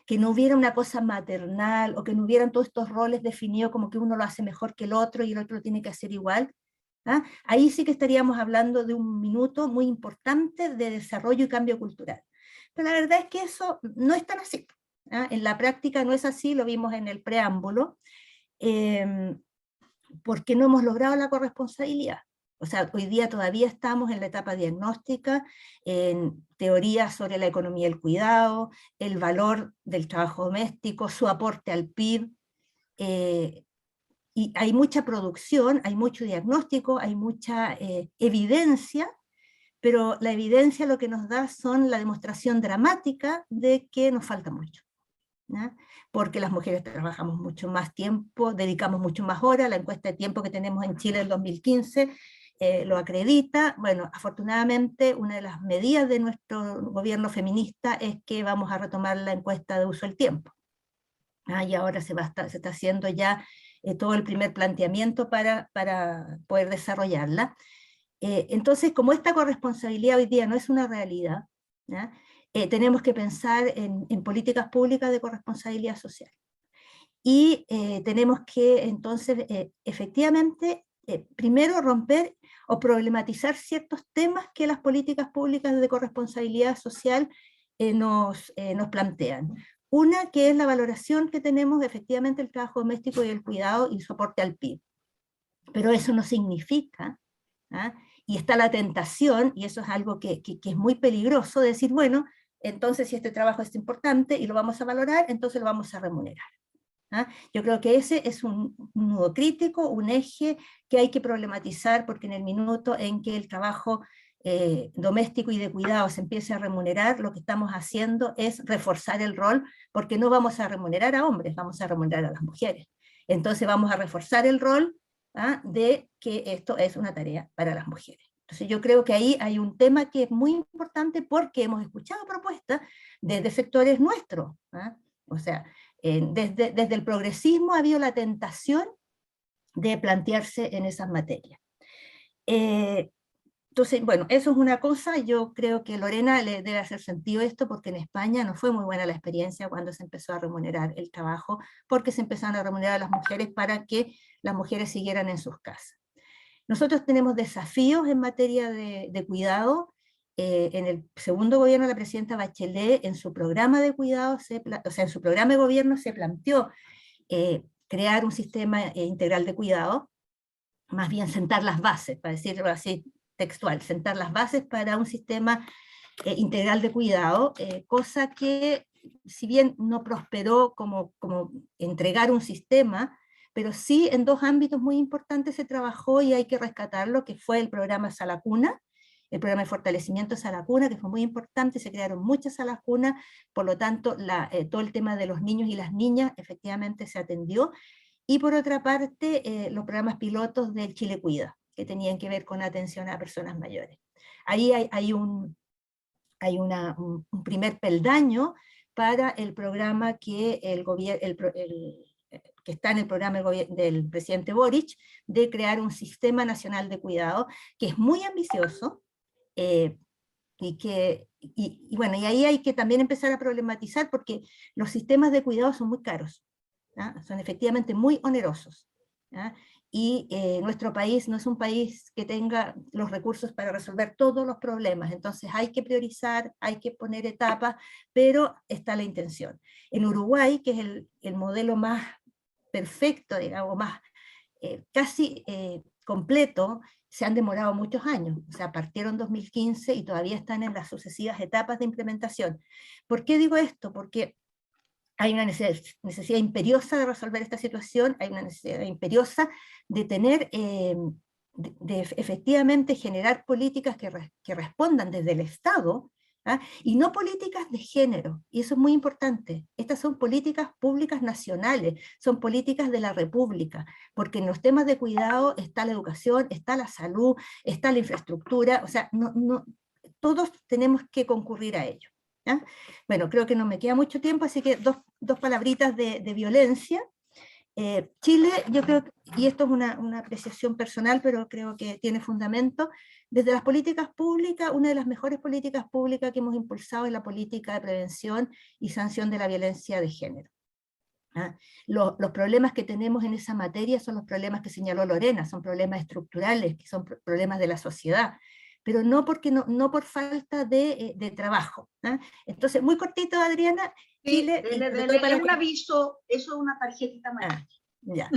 Que no hubiera una cosa maternal, o que no hubieran todos estos roles definidos como que uno lo hace mejor que el otro y el otro lo tiene que hacer igual. Ahí sí que estaríamos hablando de un minuto muy importante de desarrollo y cambio cultural. Pero la verdad es que eso no es tan así. En la práctica no es así, lo vimos en el preámbulo, porque no hemos logrado la corresponsabilidad. O sea, hoy día todavía estamos en la etapa diagnóstica, en teorías sobre la economía del cuidado, el valor del trabajo doméstico, su aporte al PIB, y hay mucha producción, hay mucho diagnóstico, hay mucha evidencia, pero la evidencia lo que nos da son la demostración dramática de que nos falta mucho. Porque las mujeres trabajamos mucho más tiempo, dedicamos mucho más horas, la encuesta de tiempo que tenemos en Chile del 2015 lo acredita. Bueno, afortunadamente una de las medidas de nuestro gobierno feminista es que vamos a retomar la encuesta de uso del tiempo. Y ahora se está haciendo ya todo el primer planteamiento para poder desarrollarla. Entonces, como esta corresponsabilidad hoy día no es una realidad, tenemos que pensar en políticas públicas de corresponsabilidad social. Y tenemos que entonces efectivamente primero romper o problematizar ciertos temas que las políticas públicas de corresponsabilidad social nos plantean. Una que es la valoración que tenemos de efectivamente el trabajo doméstico y el cuidado y soporte al PIB. Pero eso no significa, y está la tentación, y eso es algo que es muy peligroso, de decir, bueno, entonces si este trabajo es importante y lo vamos a valorar, entonces lo vamos a remunerar. Yo creo que ese es un nudo crítico, un eje que hay que problematizar, porque en el minuto en que el trabajo doméstico y de cuidado se empiece a remunerar, lo que estamos haciendo es reforzar el rol, porque no vamos a remunerar a hombres, vamos a remunerar a las mujeres. Entonces vamos a reforzar el rol de que esto es una tarea para las mujeres. Entonces yo creo que ahí hay un tema que es muy importante, porque hemos escuchado propuestas desde sectores nuestros, o sea, desde el progresismo ha habido la tentación de plantearse en esas materias. Entonces, bueno, eso es una cosa. Yo creo que Lorena le debe hacer sentido esto, porque en España no fue muy buena la experiencia cuando se empezó a remunerar el trabajo, porque se empezaron a remunerar a las mujeres para que las mujeres siguieran en sus casas. Nosotros tenemos desafíos en materia de cuidado. En el segundo gobierno de la presidenta Bachelet, en su programa de cuidado, o sea, en su programa de gobierno se planteó crear un sistema integral de cuidado, más bien sentar las bases, para decirlo así textual, sentar las bases para un sistema integral de cuidado, cosa que si bien no prosperó como entregar un sistema, pero sí en dos ámbitos muy importantes se trabajó y hay que rescatarlo, que fue el programa Sala Cuna, el programa de fortalecimiento de Sala Cuna, que fue muy importante, se crearon muchas salas cuna, por lo tanto todo el tema de los niños y las niñas efectivamente se atendió, y por otra parte los programas pilotos del Chile Cuida, que tenían que ver con atención a personas mayores. Ahí hay un primer peldaño para el programa que que está en el programa del presidente Boric, de crear un sistema nacional de cuidado, que es muy ambicioso, bueno, y ahí hay que también empezar a problematizar, porque los sistemas de cuidado son muy caros, ¿ya? Son efectivamente muy onerosos, ¿ya? Y nuestro país no es un país que tenga los recursos para resolver todos los problemas, entonces hay que priorizar, hay que poner etapas, pero está la intención. En Uruguay, que es el modelo más perfecto, digamos, más casi completo, se han demorado muchos años, o sea, partieron en 2015 y todavía están en las sucesivas etapas de implementación. ¿Por qué digo esto? Porque hay una necesidad imperiosa de resolver esta situación, hay una necesidad imperiosa de tener, de efectivamente generar políticas que respondan desde el Estado, ¿ah? Y no políticas de género, y eso es muy importante. Estas son políticas públicas nacionales, son políticas de la República, porque en los temas de cuidado está la educación, está la salud, está la infraestructura, o sea, todos tenemos que concurrir a ello, ¿ya? Bueno, creo que no me queda mucho tiempo, así que dos palabritas de violencia. Chile, yo creo, y esto es una apreciación personal, pero creo que tiene fundamento, desde las políticas públicas, una de las mejores políticas públicas que hemos impulsado es la política de prevención y sanción de la violencia de género. ¿Ah? Los problemas que tenemos en esa materia son los problemas que señaló Lorena, son problemas estructurales, que son problemas de la sociedad, pero no por falta de trabajo, ¿ah? Entonces, muy cortito, Adriana, Sí, Chile... es un aviso, eso es una tarjetita amarilla. Ya.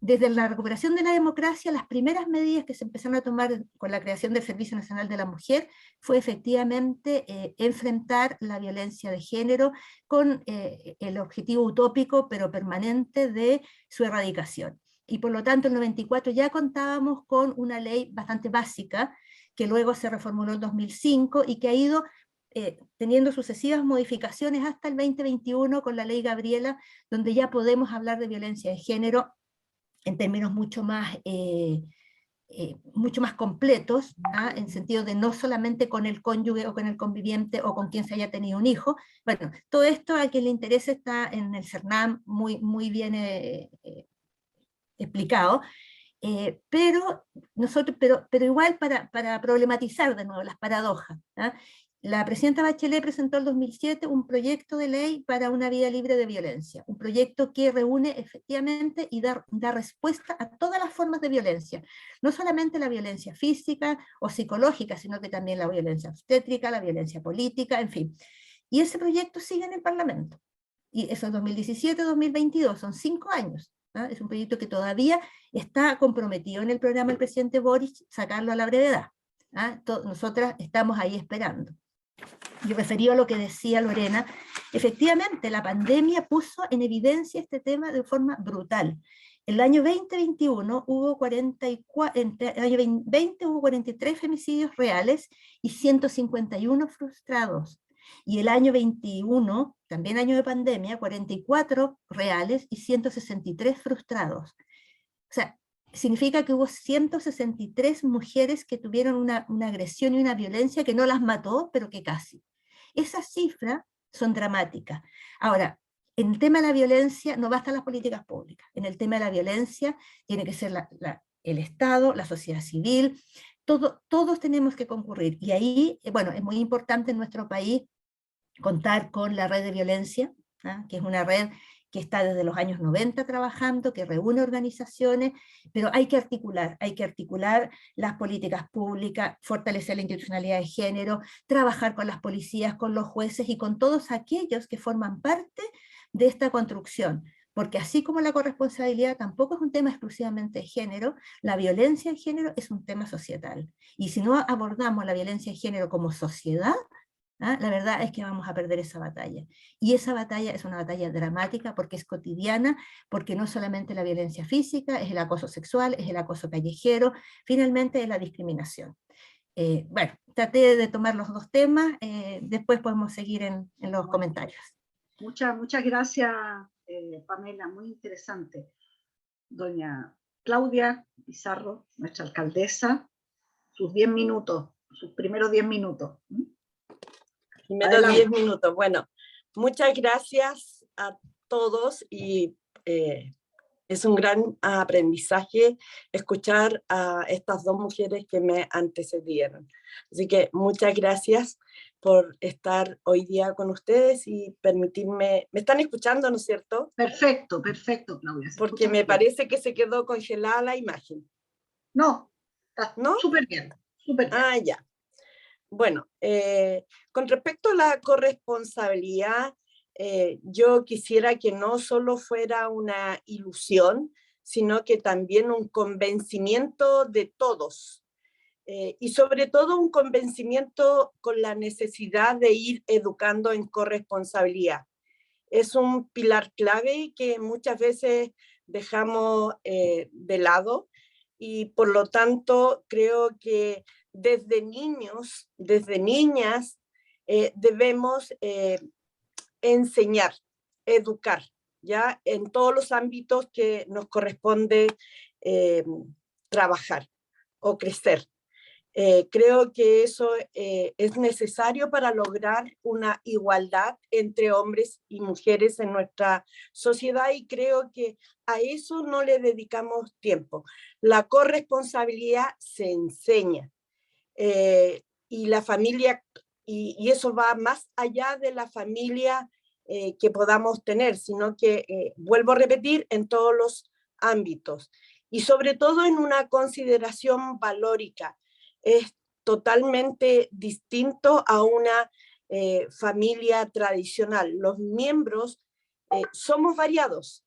Desde la recuperación de la democracia, las primeras medidas que se empezaron a tomar con la creación del Servicio Nacional de la Mujer fue efectivamente enfrentar la violencia de género con el objetivo utópico pero permanente de su erradicación. Y por lo tanto en el 94 ya contábamos con una ley bastante básica, que luego se reformuló en 2005 y que ha ido teniendo sucesivas modificaciones hasta el 2021 con la ley Gabriela, donde ya podemos hablar de violencia de género en términos mucho más completos, ¿ah? En sentido de no solamente con el cónyuge o con el conviviente o con quien se haya tenido un hijo. Bueno, todo esto a quien le interese está en el CERNAM muy bien explicado. Pero igual para problematizar de nuevo las paradojas, ¿ah? La presidenta Bachelet presentó en 2007 un proyecto de ley para una vida libre de violencia, un proyecto que reúne efectivamente y da respuesta a todas las formas de violencia, no solamente la violencia física o psicológica, sino que también la violencia obstétrica, la violencia política, en fin. Y ese proyecto sigue en el Parlamento, y eso es 2017-2022, son 5 años. ¿Ah? Es un proyecto que todavía está comprometido en el programa del presidente Boric, sacarlo a la brevedad. ¿Ah? Nosotras estamos ahí esperando. Y referido a lo que decía Lorena, efectivamente la pandemia puso en evidencia este tema de forma brutal. En el año 2021 hubo 43 femicidios reales y 151 frustrados. Y el año 21, también año de pandemia, 44 reales y 163 frustrados. O sea, significa que hubo 163 mujeres que tuvieron una agresión y una violencia que no las mató, pero que casi. Esas cifras son dramáticas. Ahora, en el tema de la violencia no bastan las políticas públicas. En el tema de la violencia tiene que ser el Estado, la sociedad civil, todos tenemos que concurrir. Y ahí, bueno, es muy importante en nuestro país contar con la red de violencia, ¿ah? Que es una red que está desde los años 90 trabajando, que reúne organizaciones, pero hay que articular las políticas públicas, fortalecer la institucionalidad de género, trabajar con las policías, con los jueces y con todos aquellos que forman parte de esta construcción. Porque así como la corresponsabilidad tampoco es un tema exclusivamente de género, la violencia de género es un tema societal. Y si no abordamos la violencia de género como sociedad, ¿ah? La verdad es que vamos a perder esa batalla. Y esa batalla es una batalla dramática porque es cotidiana, porque no solamente la violencia física, es el acoso sexual, es el acoso callejero, finalmente es la discriminación. Bueno, traté de tomar los dos temas, después podemos seguir en los comentarios. Muchas gracias, Pamela, muy interesante. Doña Claudia Pizarro, nuestra alcaldesa, sus 10 minutos, sus primeros 10 minutos. Primero 10 minutos. Bueno, muchas gracias a todos y es un gran aprendizaje escuchar a estas dos mujeres que me antecedieron. Así que muchas gracias por estar hoy día con ustedes y permitirme... ¿Me están escuchando, no es cierto? Perfecto, perfecto, Claudia. Porque me parece que se quedó congelada la imagen. No, está ¿No? súper bien, súper bien. Ah, ya. Bueno, con respecto a la corresponsabilidad, yo quisiera que no solo fuera una ilusión, sino que también un convencimiento de todos. Y sobre todo un convencimiento con la necesidad de ir educando en corresponsabilidad. Es un pilar clave que muchas veces dejamos de lado y por lo tanto creo que desde niños, desde niñas, debemos enseñar, educar, ¿ya? En todos los ámbitos que nos corresponde trabajar o crecer. Creo que eso es necesario para lograr una igualdad entre hombres y mujeres en nuestra sociedad y creo que a eso no le dedicamos tiempo. La corresponsabilidad se enseña y la familia, y eso va más allá de la familia que podamos tener, sino que, vuelvo a repetir, en todos los ámbitos y sobre todo en una consideración valórica. Es totalmente distinto a una familia tradicional. Los miembros somos variados,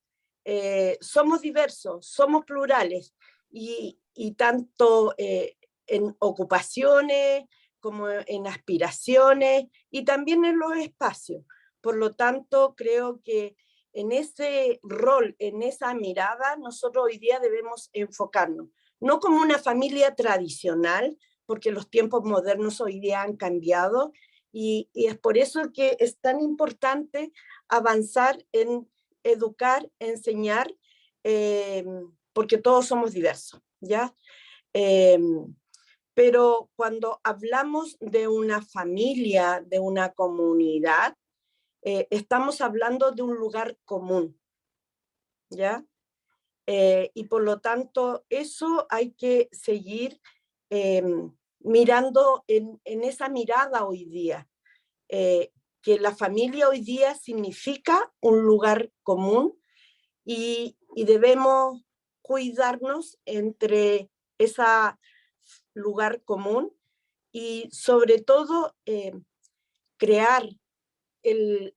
somos diversos, somos plurales y tanto en ocupaciones como en aspiraciones y también en los espacios. Por lo tanto, creo que en ese rol, en esa mirada, nosotros hoy día debemos enfocarnos, no como una familia tradicional, porque los tiempos modernos hoy día han cambiado, y es por eso que es tan importante avanzar en educar, enseñar, porque todos somos diversos, ¿ya? Pero cuando hablamos de una familia, de una comunidad, estamos hablando de un lugar común, ¿ya? Y por lo tanto, eso hay que seguir mirando en esa mirada hoy día, que la familia hoy día significa un lugar común y debemos cuidarnos entre ese lugar común y sobre todo crear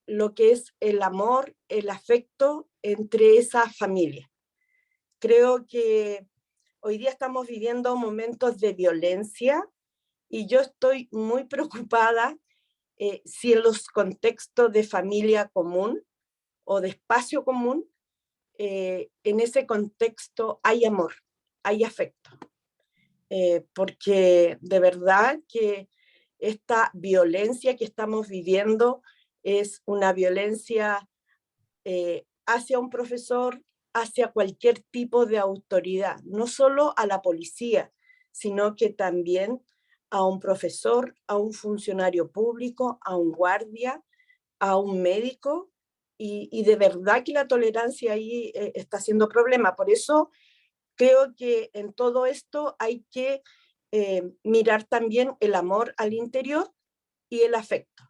lo que es el amor, el afecto entre esa familia. Creo que hoy día estamos viviendo momentos de violencia y yo estoy muy preocupada si en los contextos de familia común o de espacio común, en ese contexto hay amor, hay afecto. Porque de verdad que esta violencia que estamos viviendo es una violencia hacia un profesor, hacia cualquier tipo de autoridad, no solo a la policía, sino que también a un profesor, a un funcionario público, a un guardia, a un médico, y de verdad que la tolerancia ahí está siendo problema. Por eso creo que en todo esto hay que mirar también el amor al interior y el afecto.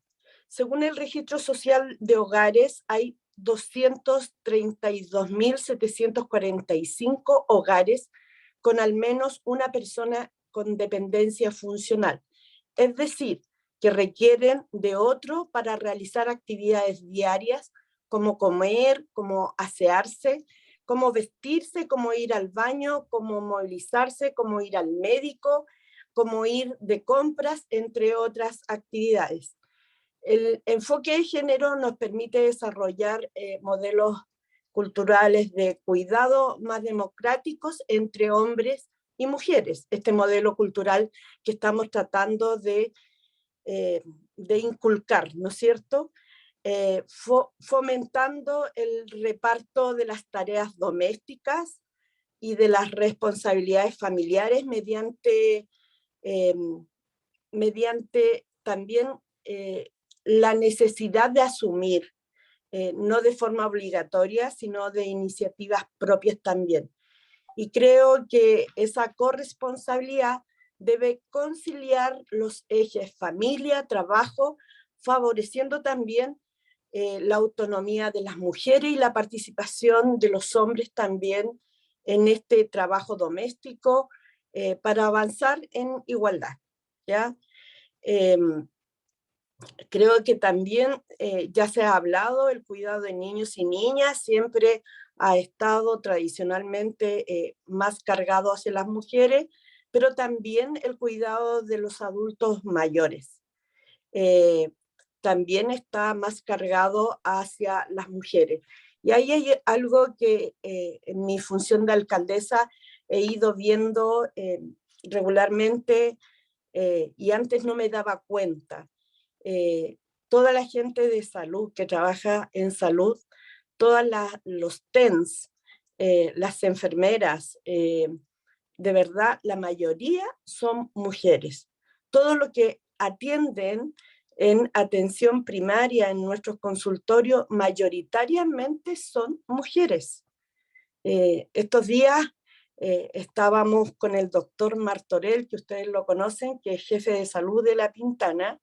Según el registro social de hogares, hay 232.745 hogares con al menos una persona con dependencia funcional. Es decir, que requieren de otro para realizar actividades diarias como comer, como asearse, como vestirse, como ir al baño, como movilizarse, como ir al médico, como ir de compras, entre otras actividades. El enfoque de género nos permite desarrollar modelos culturales de cuidado más democráticos entre hombres y mujeres. Este modelo cultural que estamos tratando de inculcar, ¿no es cierto? Fomentando el reparto de las tareas domésticas y de las responsabilidades familiares mediante también la necesidad de asumir, no de forma obligatoria, sino de iniciativas propias también. Y creo que esa corresponsabilidad debe conciliar los ejes familia, trabajo, favoreciendo también la autonomía de las mujeres y la participación de los hombres también en este trabajo doméstico para avanzar en igualdad, ¿ya? Creo que también ya se ha hablado, el cuidado de niños y niñas siempre ha estado tradicionalmente más cargado hacia las mujeres, pero también el cuidado de los adultos mayores. También está más cargado hacia las mujeres. Y ahí hay algo que en mi función de alcaldesa he ido viendo regularmente y antes no me daba cuenta. Toda la gente de salud que trabaja en salud, todos los TENS, las enfermeras, de verdad la mayoría son mujeres. Todo lo que atienden en atención primaria en nuestros consultorios mayoritariamente son mujeres. Estos días estábamos con el doctor Martorell, que ustedes lo conocen, que es jefe de salud de La Pintana,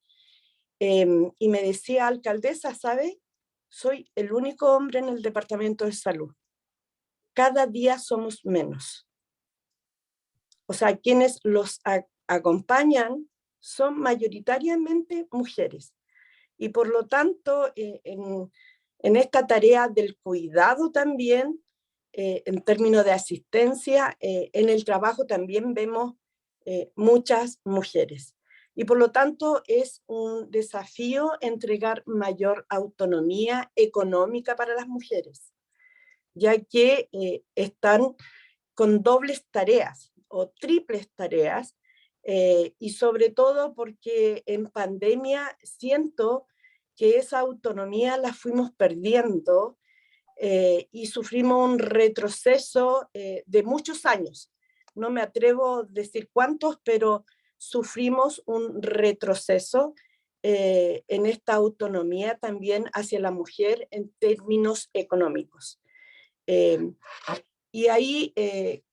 y me decía, alcaldesa, ¿sabe? Soy el único hombre en el departamento de salud. Cada día somos menos. O sea, quienes los acompañan son mayoritariamente mujeres. Y por lo tanto, en esta tarea del cuidado también, en términos de asistencia, en el trabajo también vemos muchas mujeres. Y por lo tanto es un desafío entregar mayor autonomía económica para las mujeres, ya que están con dobles tareas o triples tareas, y sobre todo porque en pandemia siento que esa autonomía la fuimos perdiendo y sufrimos un retroceso de muchos años. No me atrevo a decir cuántos, pero sufrimos un retroceso en esta autonomía también hacia la mujer en términos económicos. Y ahí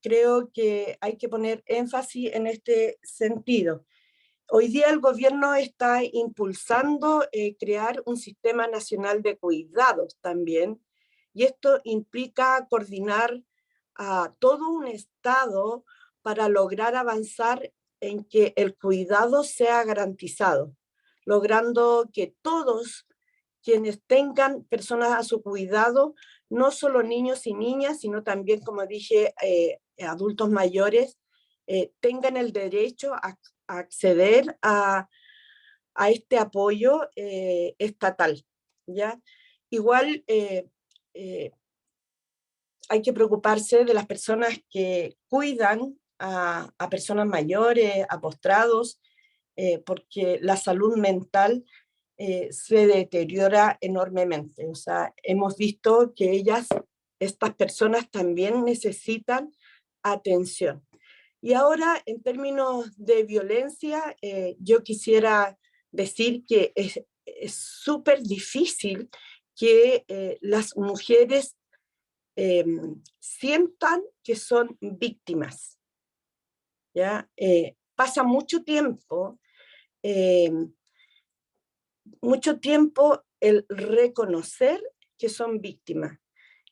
creo que hay que poner énfasis en este sentido. Hoy día el gobierno está impulsando crear un sistema nacional de cuidados también, y esto implica coordinar a todo un Estado para lograr avanzar en que el cuidado sea garantizado, logrando que todos quienes tengan personas a su cuidado, no solo niños y niñas, sino también, como dije, adultos mayores, tengan el derecho a acceder a este apoyo estatal, ¿ya? Igual hay que preocuparse de las personas que cuidan a personas mayores, a postrados, porque la salud mental se deteriora enormemente. O sea, hemos visto que estas personas también necesitan atención. Y ahora, en términos de violencia, yo quisiera decir que es súper difícil que las mujeres sientan que son víctimas, ¿ya? Pasa mucho tiempo el reconocer que son víctimas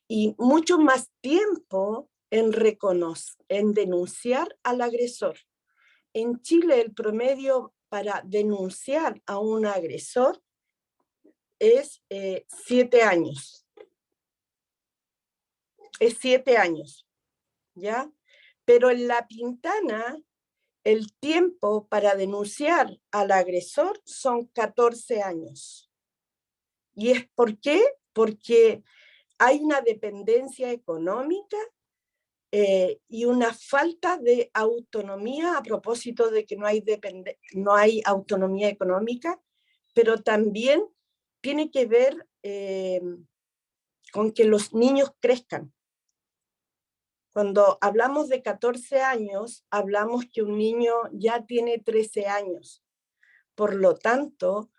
y mucho más tiempo en denunciar al agresor. En Chile el promedio para denunciar a un agresor es 7 años. Es 7 años, ¿ya? Pero en La Pintana el tiempo para denunciar al agresor son 14 años. ¿Y es por qué? Porque hay una dependencia económica y una falta de autonomía a propósito de que no hay autonomía económica, pero también tiene que ver con que los niños crezcan. Cuando hablamos de 14 años, hablamos que un niño ya tiene 13 años. Por lo tanto,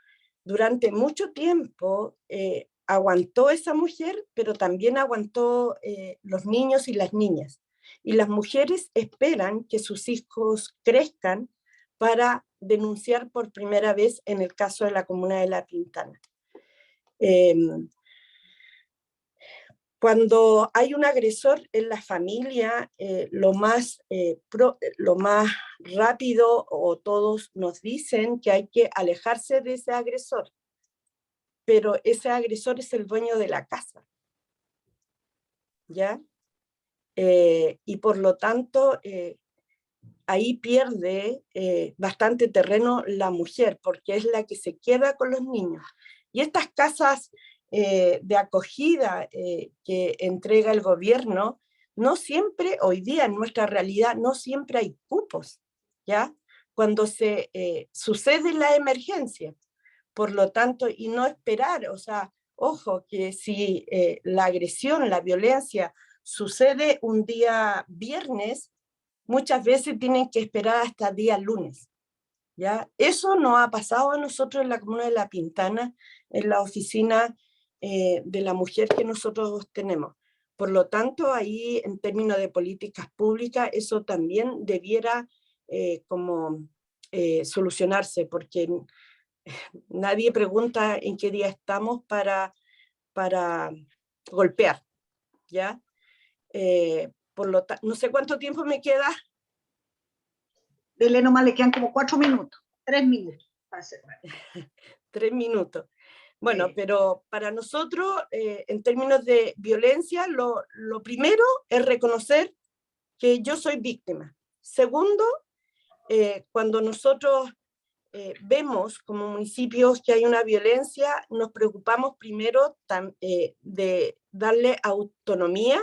durante mucho tiempo aguantó esa mujer, pero también aguantó los niños y las niñas. Y las mujeres esperan que sus hijos crezcan para denunciar por primera vez en el caso de la comuna de La Pintana. Cuando hay un agresor en la familia, lo más rápido, o todos nos dicen que hay que alejarse de ese agresor, pero ese agresor es el dueño de la casa, ¿ya? Y por lo tanto, ahí pierde bastante terreno la mujer, porque es la que se queda con los niños. Y estas casas de acogida que entrega el gobierno, no siempre, hoy día en nuestra realidad, no siempre hay cupos, ¿ya? Cuando se sucede la emergencia. Por lo tanto, y no esperar, o sea, ojo, que si la agresión, la violencia sucede un día viernes, muchas veces tienen que esperar hasta día lunes, ¿ya? Eso no ha pasado a nosotros en la comuna de La Pintana, en la oficina de la mujer que nosotros tenemos. Por lo tanto, ahí en términos de políticas públicas, eso también debiera solucionarse, porque nadie pregunta en qué día estamos para golpear, ¿ya? No sé cuánto tiempo me queda. Dele nomás, le quedan como 4 minutos, 3 minutos. 3 minutos. Bueno, pero para nosotros, en términos de violencia, lo primero es reconocer que yo soy víctima. Segundo, cuando nosotros vemos como municipios que hay una violencia, nos preocupamos primero de darle autonomía,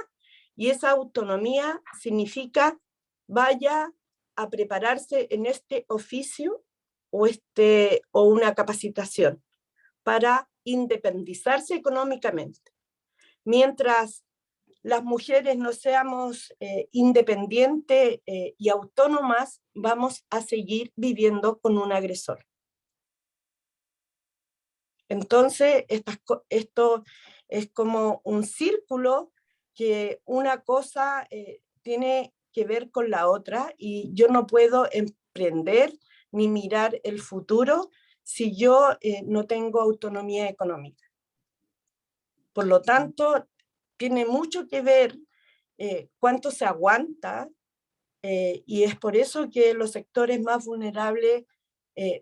y esa autonomía significa vaya a prepararse en este oficio o una capacitación para independizarse económicamente. Mientras las mujeres no seamos independientes y autónomas, vamos a seguir viviendo con un agresor. Entonces, esto es como un círculo que una cosa tiene que ver con la otra, y yo no puedo emprender ni mirar el futuro si yo no tengo autonomía económica. Por lo tanto, tiene mucho que ver cuánto se aguanta, y es por eso que los sectores más vulnerables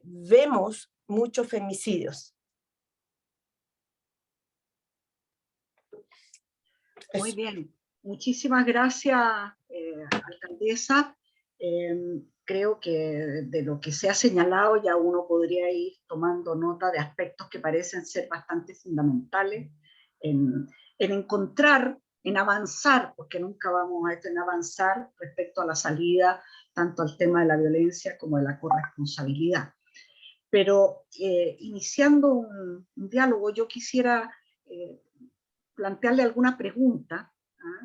vemos muchos femicidios. Muy bien, muchísimas gracias, alcaldesa. Creo que de lo que se ha señalado ya uno podría ir tomando nota de aspectos que parecen ser bastante fundamentales en encontrar, en avanzar, porque nunca vamos a en avanzar respecto a la salida tanto al tema de la violencia como de la corresponsabilidad. Pero iniciando un diálogo, yo quisiera plantearle alguna pregunta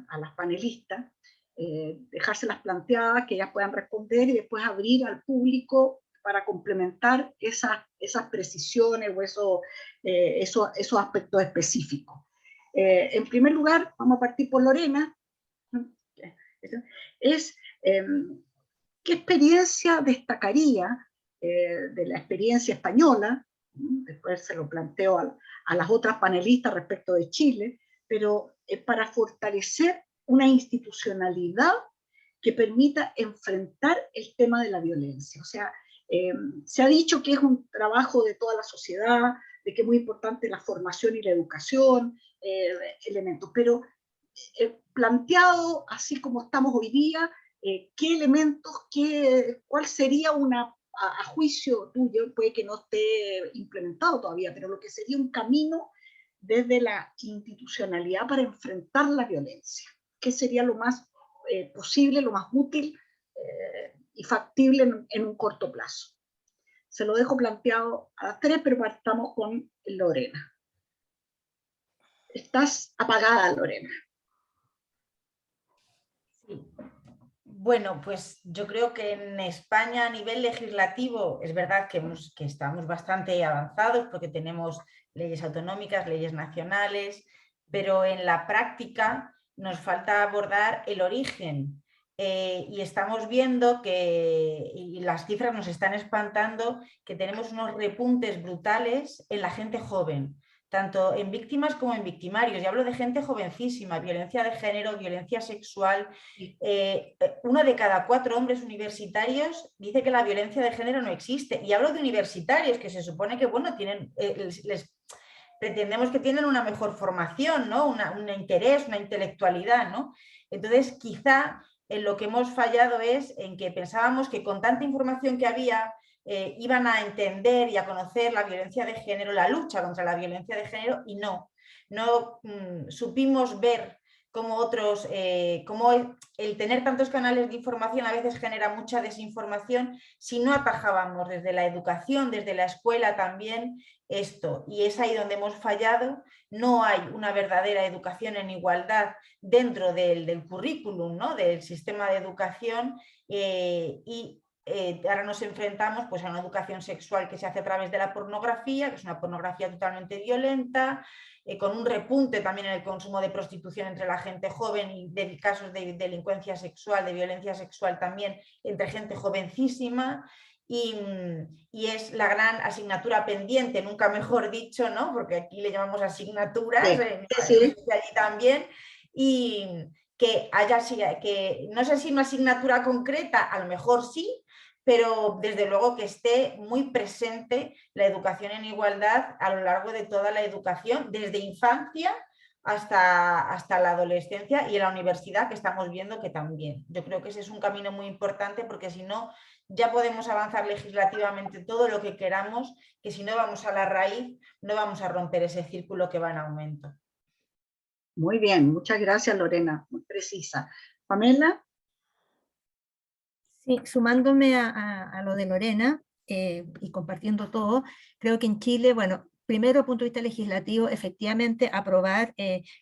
a las panelistas, dejárselas planteadas, que ellas puedan responder, y después abrir al público para complementar esas precisiones o esos aspectos específicos. En primer lugar, vamos a partir por Lorena. ¿Qué experiencia destacaría de la experiencia española? Después se lo planteo a las otras panelistas respecto de Chile, pero para fortalecer una institucionalidad que permita enfrentar el tema de la violencia. O sea, se ha dicho que es un trabajo de toda la sociedad, de que es muy importante la formación y la educación, elementos, pero planteado así como estamos hoy día, ¿qué elementos, cuál sería a juicio tuyo, puede que no esté implementado todavía, pero lo que sería un camino desde la institucionalidad para enfrentar la violencia. ¿Qué sería lo más posible, lo más útil y factible en un corto plazo? Se lo dejo planteado a las tres, pero partamos con Lorena. Estás apagada, Lorena. Sí. Bueno, pues yo creo que en España a nivel legislativo es verdad que estamos bastante avanzados porque tenemos leyes autonómicas, leyes nacionales, pero en la práctica nos falta abordar el origen. Y estamos viendo que, y las cifras nos están espantando, que tenemos unos repuntes brutales en la gente joven, tanto en víctimas como en victimarios. Y hablo de gente jovencísima, violencia de género, violencia sexual. 1 de cada 4 hombres universitarios dice que la violencia de género no existe. Y hablo de universitarios, que se supone que, bueno, tienen, pretendemos que tienen una mejor formación, ¿no? Un interés, una intelectualidad, ¿no? Entonces, quizá en lo que hemos fallado es en que pensábamos que con tanta información que había, iban a entender y a conocer la violencia de género, la lucha contra la violencia de género, y no supimos ver cómo otros, cómo el tener tantos canales de información a veces genera mucha desinformación si no atajábamos desde la educación, desde la escuela también esto. Y es ahí donde hemos fallado. No hay una verdadera educación en igualdad dentro del currículum, ¿no? Del sistema de educación, y ahora nos enfrentamos pues, a una educación sexual que se hace a través de la pornografía, que es una pornografía totalmente violenta, con un repunte también en el consumo de prostitución entre la gente joven y de casos de delincuencia sexual, de violencia sexual también entre gente jovencísima. Y es la gran asignatura pendiente, nunca mejor dicho, ¿no? Porque aquí le llamamos asignaturas, sí. allí también, y que haya, que no sé si una asignatura concreta, a lo mejor sí, pero desde luego que esté muy presente la educación en igualdad a lo largo de toda la educación, desde infancia hasta la adolescencia y en la universidad, que estamos viendo que también. Yo creo que ese es un camino muy importante, porque si no, ya podemos avanzar legislativamente todo lo que queramos, que si no vamos a la raíz, no vamos a romper ese círculo que va en aumento. Muy bien, muchas gracias, Lorena, muy precisa. Pamela. Sí, sumándome a lo de Lorena y compartiendo todo, creo que en Chile, bueno, primero, desde el punto de vista legislativo, efectivamente aprobar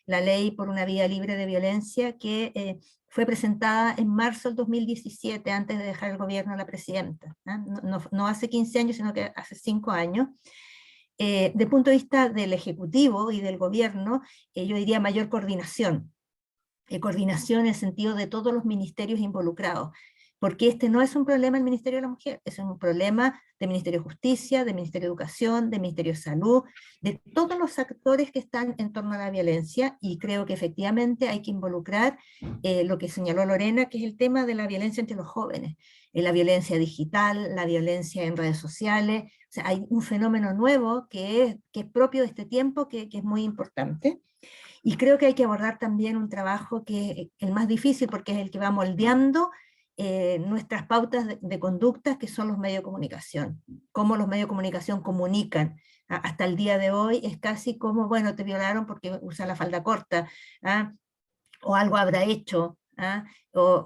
la ley por una vía libre de violencia que fue presentada en marzo del 2017, antes de dejar el gobierno a la presidenta, ¿eh? No hace 15 años, sino que hace 5 años. Desde el punto de vista del Ejecutivo y del gobierno, yo diría mayor coordinación. Coordinación en el sentido de todos los ministerios involucrados, porque este no es un problema del Ministerio de la Mujer, es un problema del Ministerio de Justicia, del Ministerio de Educación, del Ministerio de Salud, de todos los actores que están en torno a la violencia, y creo que efectivamente hay que involucrar lo que señaló Lorena, que es el tema de la violencia entre los jóvenes, la violencia digital, la violencia en redes sociales. O sea, hay un fenómeno nuevo que es propio de este tiempo, que es muy importante. Y creo que hay que abordar también un trabajo que es el más difícil, porque es el que va moldeando nuestras pautas de conductas, que son los medios de comunicación. Cómo los medios de comunicación comunican. Hasta el día de hoy es casi como, bueno, te violaron porque usas la falda corta, ¿ah? O algo habrá hecho. ¿Ah?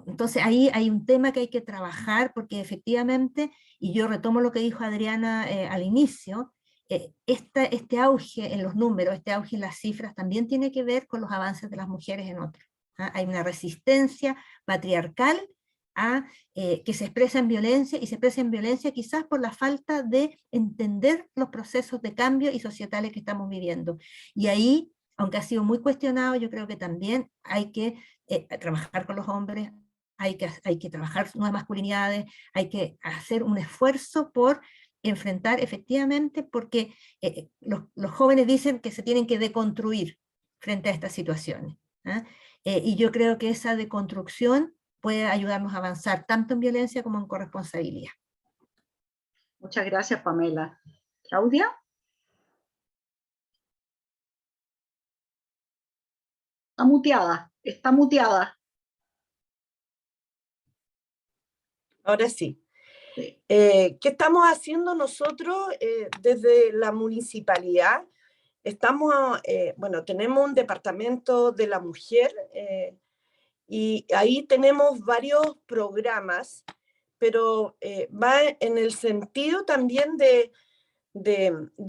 Entonces ahí hay un tema que hay que trabajar, porque efectivamente, y yo retomo lo que dijo Adriana al inicio, este auge en los números, este auge en las cifras, también tiene que ver con los avances de las mujeres en otros. ¿Ah? Hay una resistencia patriarcal que se expresa en violencia, y se expresa en violencia quizás por la falta de entender los procesos de cambio y societales que estamos viviendo. Y ahí, aunque ha sido muy cuestionado, yo creo que también hay que trabajar con los hombres, hay que trabajar nuevas masculinidades, hay que hacer un esfuerzo por enfrentar efectivamente, porque los jóvenes dicen que se tienen que deconstruir frente a estas situaciones. Y yo creo que esa deconstrucción puede ayudarnos a avanzar tanto en violencia como en corresponsabilidad. Muchas gracias, Pamela. ¿Claudia? Está muteada, está muteada. Ahora sí. Sí. ¿Qué estamos haciendo nosotros desde la municipalidad? bueno, tenemos un departamento de la mujer y ahí tenemos varios programas, pero va en el sentido también de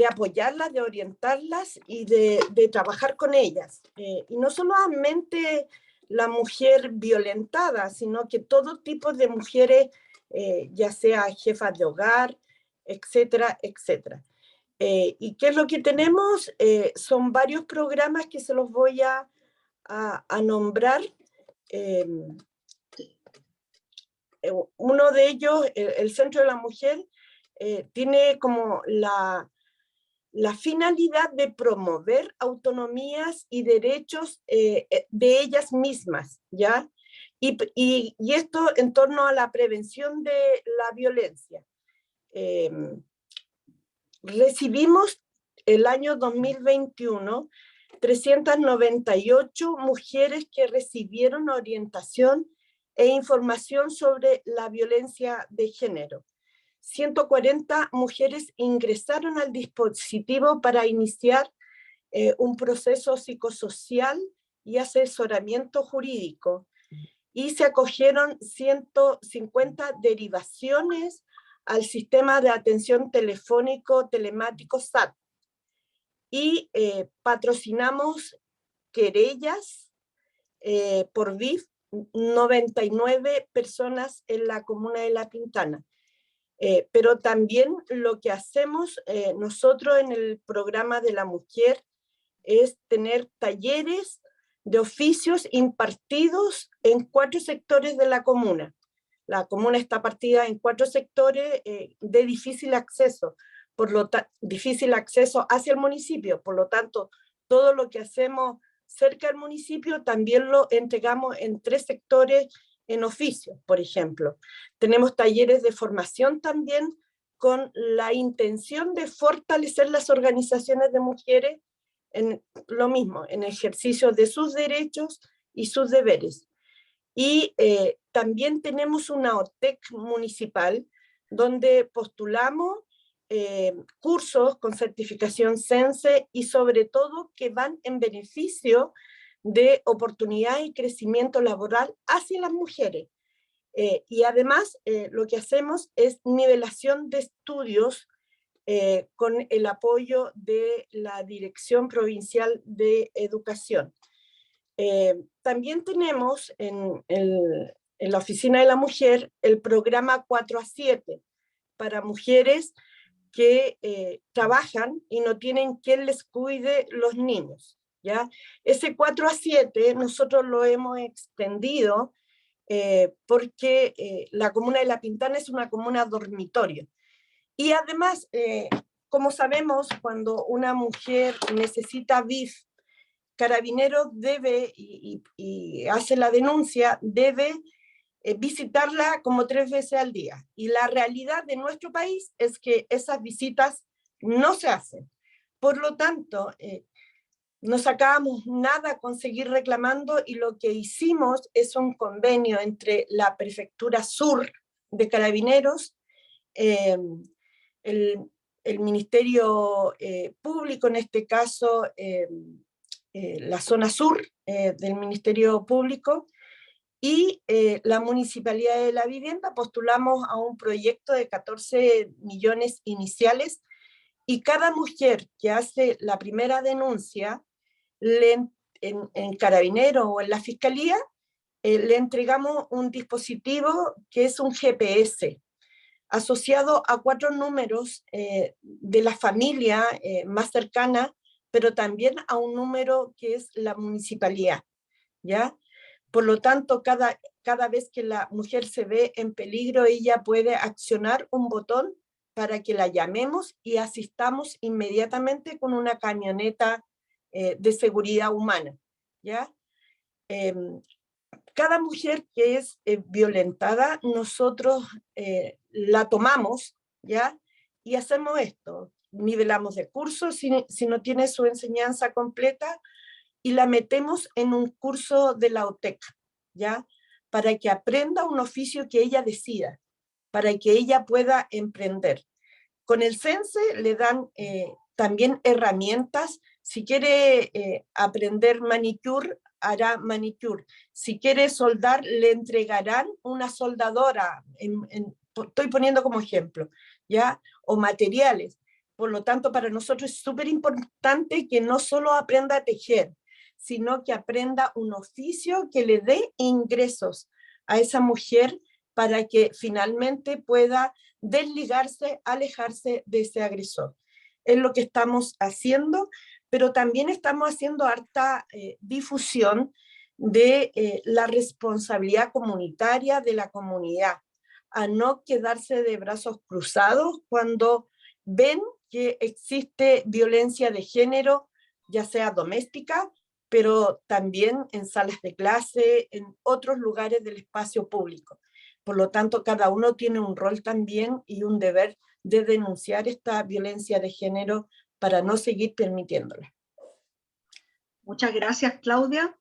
apoyarlas, de orientarlas y de trabajar con ellas. Y no solamente la mujer violentada, sino que todo tipo de mujeres, ya sea jefas de hogar, etcétera, etcétera. ¿Y qué es lo que tenemos? Son varios programas que se los voy a nombrar. Uno de ellos, el Centro de la Mujer, tiene como la finalidad de promover autonomías y derechos de ellas mismas, ¿ya? Y esto en torno a la prevención de la violencia. Recibimos el año 2021 398 mujeres que recibieron orientación e información sobre la violencia de género. 140 mujeres ingresaron al dispositivo para iniciar un proceso psicosocial y asesoramiento jurídico, y se acogieron 150 derivaciones al sistema de atención telefónico telemático SAT, y patrocinamos querellas por VIF 99 personas en la comuna de La Pintana. Pero también lo que hacemos nosotros en el programa de la mujer es tener talleres de oficios impartidos en 4 sectores de la comuna. La comuna está partida en 4 sectores de difícil acceso, difícil acceso hacia el municipio. Por lo tanto, todo lo que hacemos cerca del municipio también lo entregamos en 3 sectores en oficio, por ejemplo. Tenemos talleres de formación también con la intención de fortalecer las organizaciones de mujeres en lo mismo, en ejercicio de sus derechos y sus deberes. Y también tenemos una OTEC municipal donde postulamos cursos con certificación CENSE y sobre todo que van en beneficio de oportunidad y crecimiento laboral hacia las mujeres. Y además lo que hacemos es nivelación de estudios con el apoyo de la Dirección Provincial de Educación. También tenemos en la Oficina de la Mujer el programa 4-7 para mujeres que trabajan y no tienen quien les cuide los niños, ¿ya? Ese 4-7 nosotros lo hemos extendido porque la comuna de La Pintana es una comuna dormitorio. Y además, como sabemos, cuando una mujer necesita VIF, Carabineros debe, y hace la denuncia, debe visitarla como 3 veces al día. Y la realidad de nuestro país es que esas visitas no se hacen. Por lo tanto, no sacábamos nada con seguir reclamando, y lo que hicimos es un convenio entre la Prefectura Sur de Carabineros, el Ministerio Público, en este caso la zona sur del Ministerio Público, y la Municipalidad de la Vivienda. Postulamos a un proyecto de 14 millones iniciales, y cada mujer que hace la primera denuncia en Carabineros o en la Fiscalía, le entregamos un dispositivo que es un GPS, asociado a 4 números de la familia más cercana, pero también a un número que es la municipalidad, ¿ya? Por lo tanto, cada vez que la mujer se ve en peligro, ella puede accionar un botón para que la llamemos y asistamos inmediatamente con una camioneta de seguridad humana, ¿ya? Cada mujer que es violentada, nosotros la tomamos, ¿ya? Y hacemos esto, nivelamos de cursos si no tiene su enseñanza completa, y la metemos en un curso de la OTEC, ¿ya? Para que aprenda un oficio que ella decida, para que ella pueda emprender. Con el CENSE le dan también herramientas Si quiere aprender manicure, hará manicure. Si quiere soldar, le entregarán una soldadora, estoy poniendo como ejemplo, ¿ya? O materiales. Por lo tanto, para nosotros es súper importante que no solo aprenda a tejer, sino que aprenda un oficio que le dé ingresos a esa mujer para que finalmente pueda desligarse, alejarse de ese agresor. Es lo que estamos haciendo, pero también estamos haciendo harta difusión de la responsabilidad comunitaria de la comunidad, a no quedarse de brazos cruzados cuando ven que existe violencia de género, ya sea doméstica, pero también en salas de clase, en otros lugares del espacio público. Por lo tanto, cada uno tiene un rol también y un deber de denunciar esta violencia de género para no seguir permitiéndola. Muchas gracias, Claudia.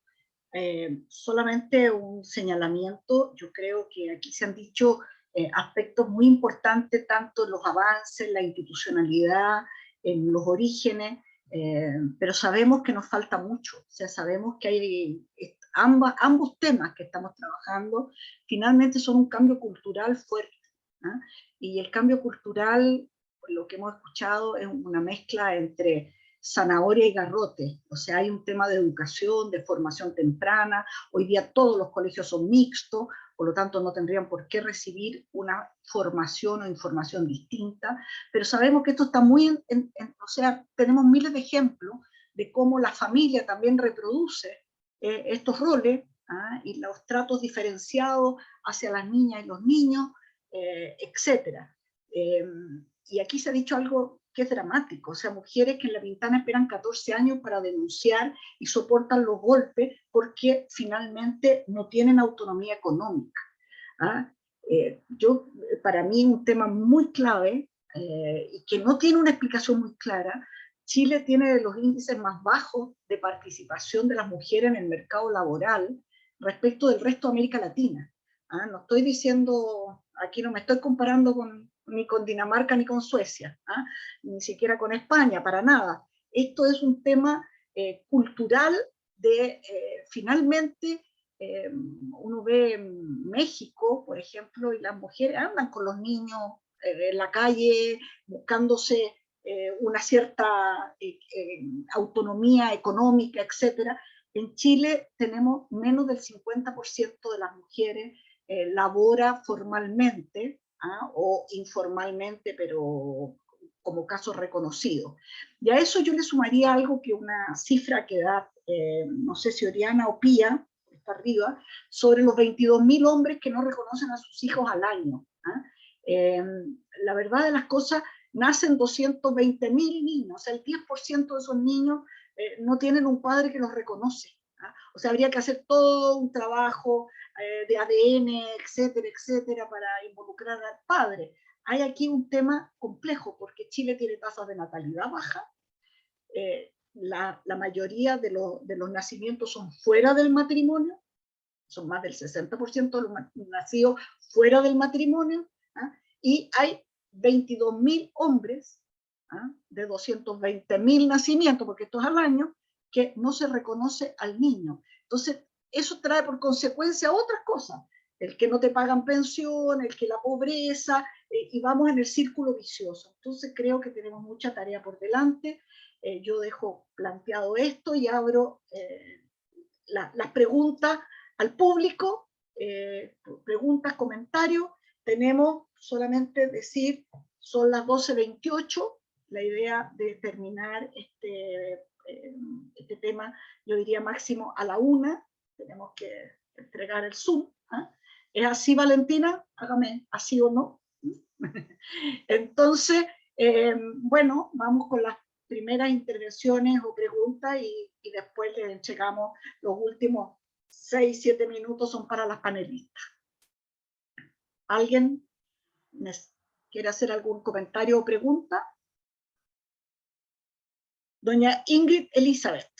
Solamente un señalamiento. Yo creo que aquí se han dicho aspectos muy importantes, tanto en los avances, en la institucionalidad, en los orígenes, pero sabemos que nos falta mucho. O sea, sabemos que hay ambos temas que estamos trabajando, finalmente son un cambio cultural fuerte, ¿eh? Y el cambio cultural, lo que hemos escuchado, es una mezcla entre zanahoria y garrote. O sea, hay un tema de educación, de formación temprana. Hoy día todos los colegios son mixtos, por lo tanto no tendrían por qué recibir una formación o información distinta, pero sabemos que esto está muy o sea, tenemos miles de ejemplos de cómo la familia también reproduce estos roles, y los tratos diferenciados hacia las niñas y los niños, etcétera. Y aquí se ha dicho algo que es dramático, o sea, mujeres que en La Pintana esperan 14 años para denunciar y soportan los golpes porque finalmente no tienen autonomía económica. Para mí un tema muy clave y que no tiene una explicación muy clara. Chile tiene los índices más bajos de participación de las mujeres en el mercado laboral respecto del resto de América Latina. No estoy diciendo, aquí no me estoy comparando ni con Dinamarca ni con Suecia, ni siquiera con España, para nada. Esto es un tema cultural de finalmente uno ve en México, por ejemplo, y las mujeres andan con los niños en la calle buscándose una cierta autonomía económica, etcétera. En Chile tenemos menos del 50% de las mujeres labora formalmente o informalmente, pero como casos reconocidos. Y a eso yo le sumaría algo que una cifra que da, no sé si Oriana o Pía, está arriba, sobre los 22.000 hombres que no reconocen a sus hijos al año. La verdad de las cosas, nacen 220.000 niños, o sea, el 10% de esos niños no tienen un padre que los reconoce. O sea, habría que hacer todo un trabajo de ADN, etcétera, etcétera, para involucrar al padre. Hay aquí un tema complejo, porque Chile tiene tasas de natalidad baja, la mayoría de los nacimientos son fuera del matrimonio, son más del 60% de los nacidos fuera del matrimonio, y hay 22.000 hombres de 220.000 nacimientos, porque esto es al año, que no se reconoce al niño. Entonces, eso trae por consecuencia otras cosas, el que no te pagan pensión, el que la pobreza, y vamos en el círculo vicioso. Entonces, creo que tenemos mucha tarea por delante. Yo dejo planteado esto y abro las preguntas al público, preguntas, comentarios. Tenemos solamente decir, son las 12:28, la idea de terminar este tema, yo diría máximo a la 1, tenemos que entregar el Zoom. ¿Es así, Valentina? Hágame así o no. Entonces, bueno, vamos con las primeras intervenciones o preguntas y después le entregamos los últimos 6-7 minutos son para las panelistas. ¿Alguien quiere hacer algún comentario o pregunta? Doña Ingrid Elizabeth,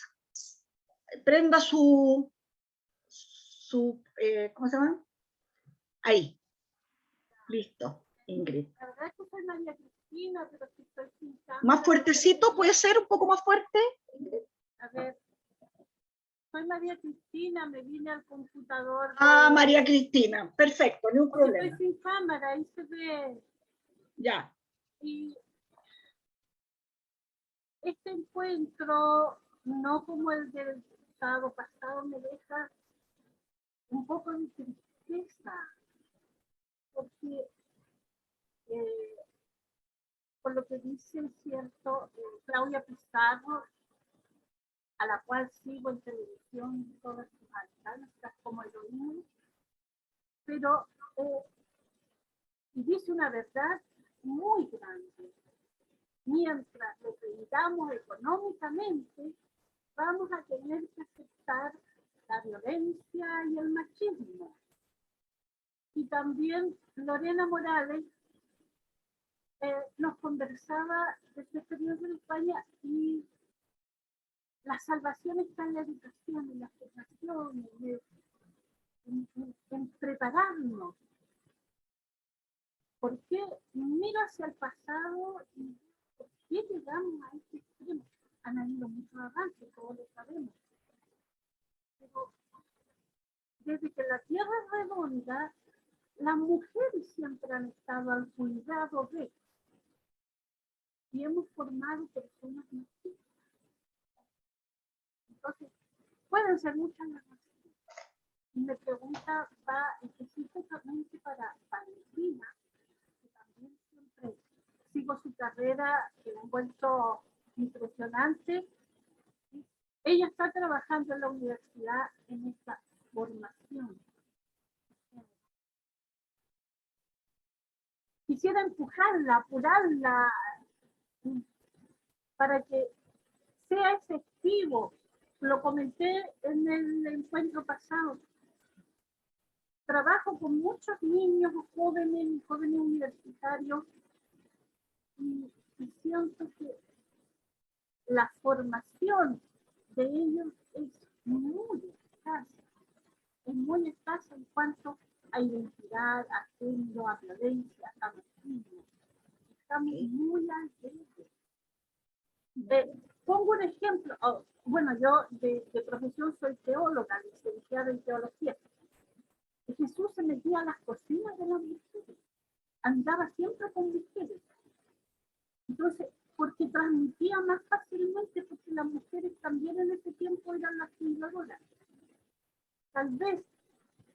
prenda su ¿cómo se llama? Ahí. Listo, Ingrid. ¿Más fuertecito? ¿Puede ser un poco más fuerte, Ingrid? Soy María Cristina, me vine al computador. Ah, María Cristina, perfecto, no hay un problema. Estoy sin cámara, ahí se ve. Ya. Y este encuentro, no como el del sábado pasado, me deja un poco de tristeza, porque por lo que dice, es cierto, Claudia Pizarro, a la cual sigo en televisión todas sus andanzas como heroína, pero dice una verdad muy grande. Mientras lo brindamos económicamente, vamos a tener que aceptar la violencia y el machismo. Y también Lorena Morales nos conversaba de este periodo en España y la salvación está en la educación, en la formación, en prepararnos. ¿Por qué miro hacia el pasado y por qué llegamos a este extremo? Han habido muchos avances, todos lo sabemos. Pero desde que la Tierra es redonda, las mujeres siempre han estado al cuidado de, y hemos formado personas machistas. Entonces, pueden ser muchas las razones. Y mi pregunta va específicamente para Valentina, que también siempre sigo su carrera, que la encuentro impresionante. Ella está trabajando en la universidad en esta formación. Quisiera empujarla, apurarla, para que sea efectivo. Lo comenté en el encuentro pasado. Trabajo con muchos niños, jóvenes universitarios, y siento que la formación de ellos es muy escasa en cuanto a identidad, a género, a violencia, a machismo. Estamos muy al debe. Pongo un ejemplo. Bueno, yo de profesión soy teóloga, licenciada en teología. Jesús se metía a las cocinas de las mujeres, andaba siempre con mujeres. Entonces, porque transmitía más fácilmente, porque las mujeres también en ese tiempo eran las cuidadoras. Tal vez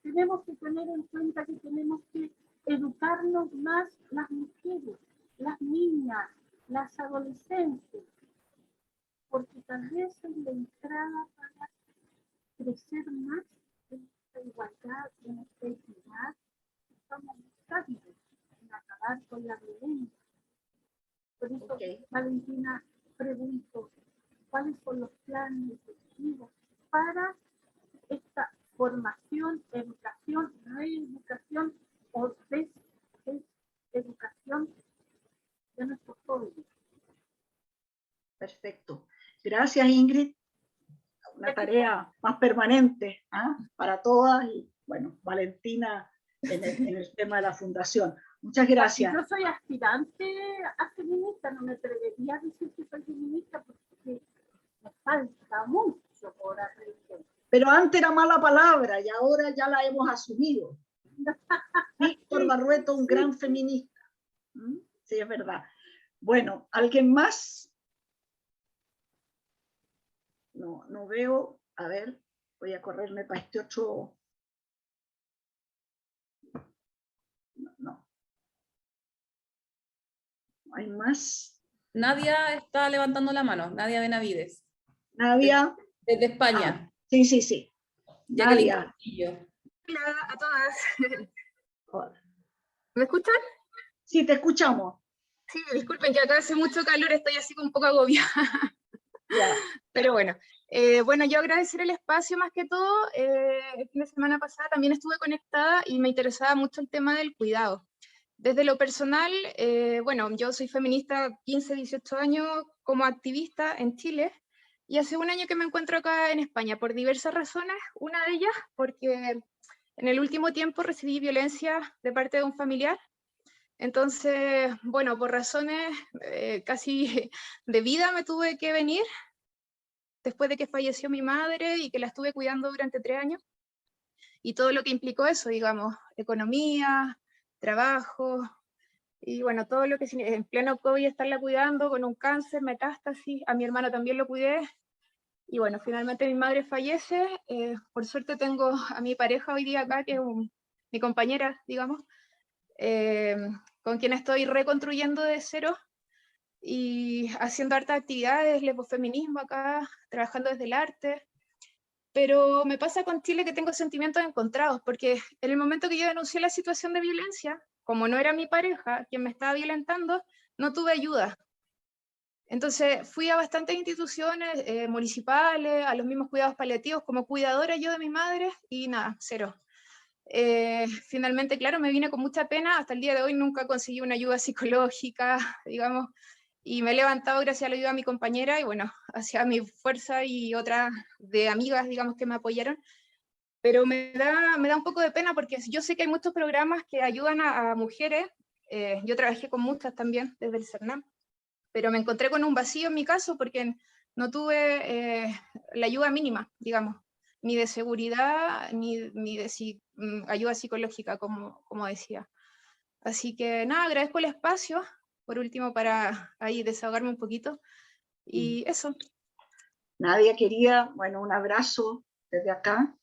tenemos que tener en cuenta que tenemos que educarnos más las mujeres, las niñas, las adolescentes, porque tal vez es la entrada para crecer más en esta igualdad, en esta equidad. Estamos buscando en acabar con la violencia. Por eso, Valentina, pregunto, ¿cuáles son los planes efectivos para esta formación, educación, reeducación o deseducación de nuestros jóvenes? Perfecto. Gracias, Ingrid. Una tarea más permanente para todas y, bueno, Valentina en el tema de la fundación. Muchas gracias. Yo soy aspirante a feminista, no me atrevería a decir que soy feminista porque me falta mucho por aprender. Pero antes era mala palabra y ahora ya la hemos asumido. Víctor Barrueto, un gran feminista. Sí, es verdad. Bueno, ¿alguien más? No veo. A ver, voy a correrme para este otro. No. ¿Hay más? Nadia está levantando la mano, Nadia Benavides. Nadia. Desde España. Sí. Nadia. Hola a todas. Hola. ¿Me escuchan? Sí, te escuchamos. Sí, disculpen que acá hace mucho calor, estoy así como un poco agobiada. Yeah. Pero bueno, yo agradecer el espacio más que todo. El fin de semana pasada también estuve conectada y me interesaba mucho el tema del cuidado. Desde lo personal, yo soy feminista 15, 18 años como activista en Chile y hace un año que me encuentro acá en España por diversas razones. Una de ellas porque en el último tiempo recibí violencia de parte de un familiar. Entonces, bueno, por razones casi de vida me tuve que venir después de que falleció mi madre y que la estuve cuidando durante 3 años. Y todo lo que implicó eso, digamos, economía, trabajo, y bueno, todo lo que en pleno COVID estarla cuidando con un cáncer, metástasis, a mi hermano también lo cuidé. Y bueno, finalmente mi madre fallece. Por suerte tengo a mi pareja hoy día acá, que es mi compañera, digamos, con quien estoy reconstruyendo de cero y haciendo hartas actividades, lesbofeminismo acá, trabajando desde el arte. Pero me pasa con Chile que tengo sentimientos encontrados, porque en el momento que yo denuncié la situación de violencia, como no era mi pareja quien me estaba violentando, no tuve ayuda. Entonces fui a bastantes instituciones municipales, a los mismos cuidados paliativos, como cuidadora yo de mi madre, y nada, cero. Finalmente, claro, me vine con mucha pena, hasta el día de hoy nunca conseguí una ayuda psicológica, digamos, y me he levantado gracias a la ayuda de mi compañera, y bueno, hacia mi fuerza y otras de amigas, digamos, que me apoyaron. Pero me da un poco de pena porque yo sé que hay muchos programas que ayudan a mujeres, yo trabajé con muchas también desde el CERNAM, pero me encontré con un vacío en mi caso porque no tuve la ayuda mínima, digamos, ni de seguridad, ni de ayuda psicológica, como decía. Así que nada, agradezco el espacio, por último, para ahí desahogarme un poquito, y eso. Nadia, quería, bueno, un abrazo desde acá.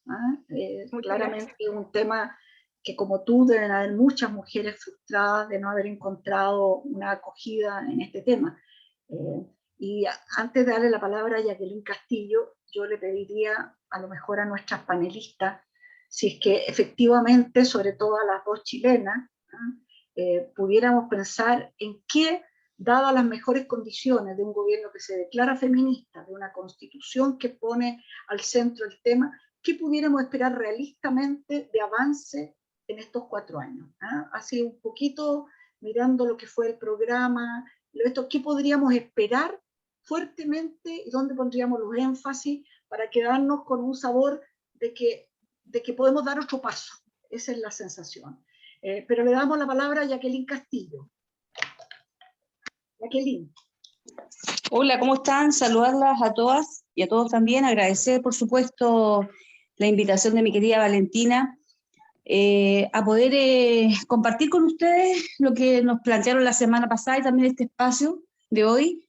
Claramente es un tema que, como tú, deben haber muchas mujeres frustradas de no haber encontrado una acogida en este tema. Y antes de darle la palabra a Jacqueline Castillo, yo le pediría a lo mejor a nuestras panelistas, si es que efectivamente, sobre todo a las dos chilenas, pudiéramos pensar en qué, dadas las mejores condiciones de un gobierno que se declara feminista, de una constitución que pone al centro el tema, ¿qué pudiéramos esperar realistamente de avance en estos 4 años? Así un poquito mirando lo que fue el programa, ¿qué podríamos esperar fuertemente y dónde pondríamos los énfasis para quedarnos con un sabor de que podemos dar otro paso? Esa es la sensación. Pero le damos la palabra a Jacqueline Castillo. Jacqueline. Hola, ¿cómo están? Saludarlas a todas y a todos también. Agradecer, por supuesto, la invitación de mi querida Valentina a poder compartir con ustedes lo que nos plantearon la semana pasada y también este espacio de hoy,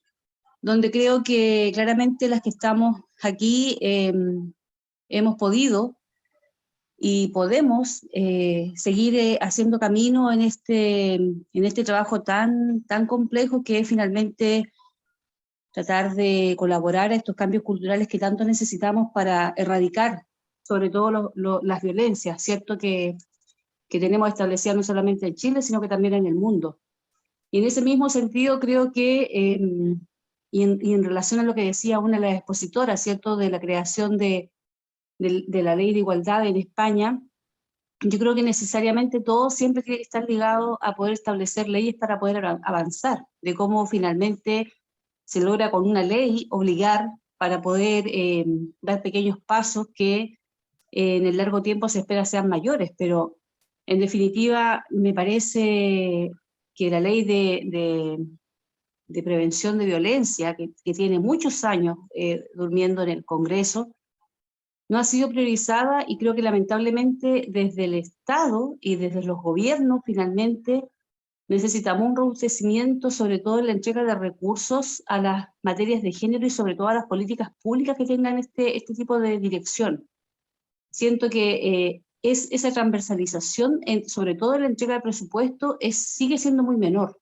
donde creo que claramente las que estamos aquí hemos podido y podemos seguir haciendo camino en este trabajo tan complejo que es finalmente tratar de colaborar a estos cambios culturales que tanto necesitamos para erradicar sobre todo las violencias, ¿cierto? Que tenemos establecidas no solamente en Chile, sino que también en el mundo. Y en ese mismo sentido creo que, y en relación a lo que decía una de las expositoras, ¿cierto? De la creación de la ley de igualdad en España, yo creo que necesariamente todo siempre tiene que estar ligado a poder establecer leyes para poder avanzar, de cómo finalmente se logra con una ley obligar para poder dar pequeños pasos que en el largo tiempo se espera sean mayores, pero en definitiva me parece que la ley de prevención de violencia, que tiene muchos años durmiendo en el Congreso, no ha sido priorizada y creo que lamentablemente desde el Estado y desde los gobiernos finalmente necesitamos un robustecimiento, sobre todo en la entrega de recursos a las materias de género y sobre todo a las políticas públicas que tengan este tipo de dirección. Siento que esa transversalización, sobre todo en la entrega de presupuesto, sigue siendo muy menor.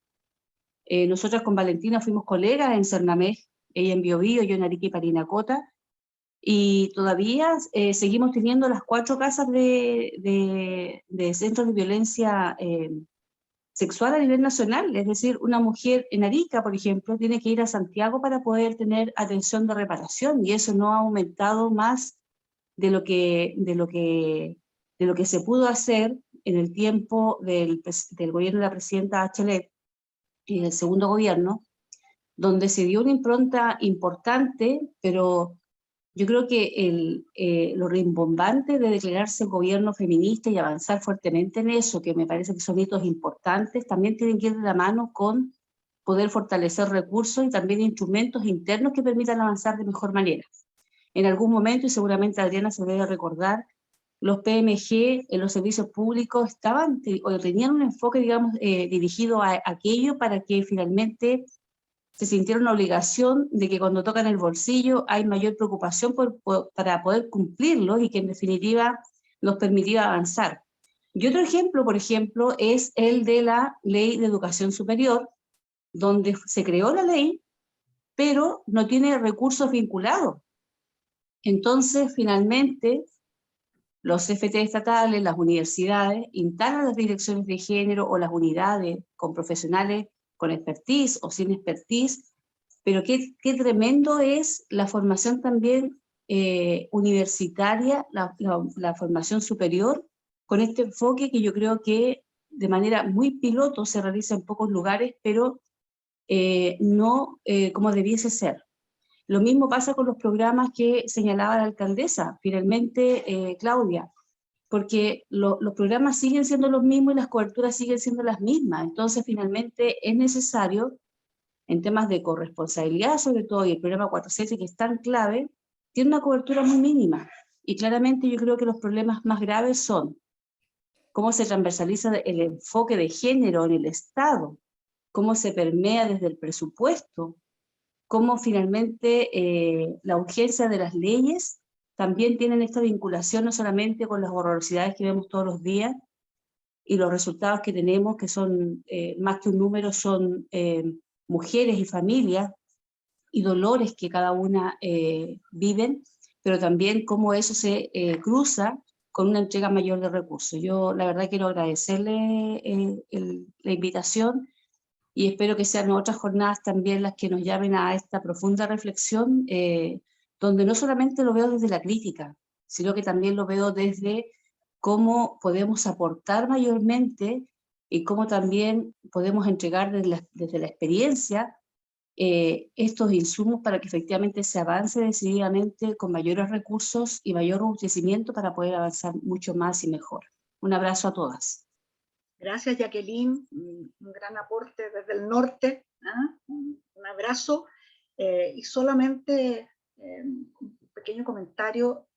Nosotras con Valentina fuimos colegas en Cernamej, ella en Biobío, yo en Arica y Parinacota, y todavía seguimos teniendo las 4 casas de centros de violencia sexual a nivel nacional. Es decir, una mujer en Arica, por ejemplo, tiene que ir a Santiago para poder tener atención de reparación, y eso no ha aumentado más de lo que se pudo hacer en el tiempo del gobierno de la presidenta Bachelet, y del segundo gobierno, donde se dio una impronta importante, pero yo creo que lo rimbombante de declararse gobierno feminista y avanzar fuertemente en eso, que me parece que son hitos importantes, también tienen que ir de la mano con poder fortalecer recursos y también instrumentos internos que permitan avanzar de mejor manera. En algún momento, y seguramente Adriana se debe recordar, los PMG en los servicios públicos tenían un enfoque, digamos, dirigido a aquello para que finalmente se sintieron una obligación de que cuando tocan el bolsillo hay mayor preocupación para poder cumplirlo y que en definitiva nos permitía avanzar. Y otro ejemplo, por ejemplo, es el de la Ley de Educación Superior, donde se creó la ley, pero no tiene recursos vinculados. Entonces, finalmente, los CFT estatales, las universidades, instalan las direcciones de género o las unidades con profesionales con expertise o sin expertise, pero qué tremendo es la formación también universitaria, la formación superior, con este enfoque que yo creo que de manera muy piloto se realiza en pocos lugares, pero no como debiese ser. Lo mismo pasa con los programas que señalaba la alcaldesa, finalmente, Claudia, porque los programas siguen siendo los mismos y las coberturas siguen siendo las mismas. Entonces, finalmente, es necesario, en temas de corresponsabilidad sobre todo, y el programa 4.7, que es tan clave, tiene una cobertura muy mínima. Y claramente yo creo que los problemas más graves son cómo se transversaliza el enfoque de género en el Estado, cómo se permea desde el presupuesto, cómo finalmente la urgencia de las leyes también tienen esta vinculación no solamente con las horrorosidades que vemos todos los días y los resultados que tenemos, que son más que un número, son mujeres y familias y dolores que cada una viven, pero también cómo eso se cruza con una entrega mayor de recursos. Yo la verdad quiero agradecerle la invitación y espero que sean otras jornadas también las que nos llamen a esta profunda reflexión, donde no solamente lo veo desde la crítica, sino que también lo veo desde cómo podemos aportar mayormente y cómo también podemos entregar desde la experiencia estos insumos para que efectivamente se avance decididamente con mayores recursos y mayor robustecimiento para poder avanzar mucho más y mejor. Un abrazo a todas. Gracias, Jacqueline, un gran aporte desde el norte, ¿ah? Un abrazo, y solamente un pequeño comentario,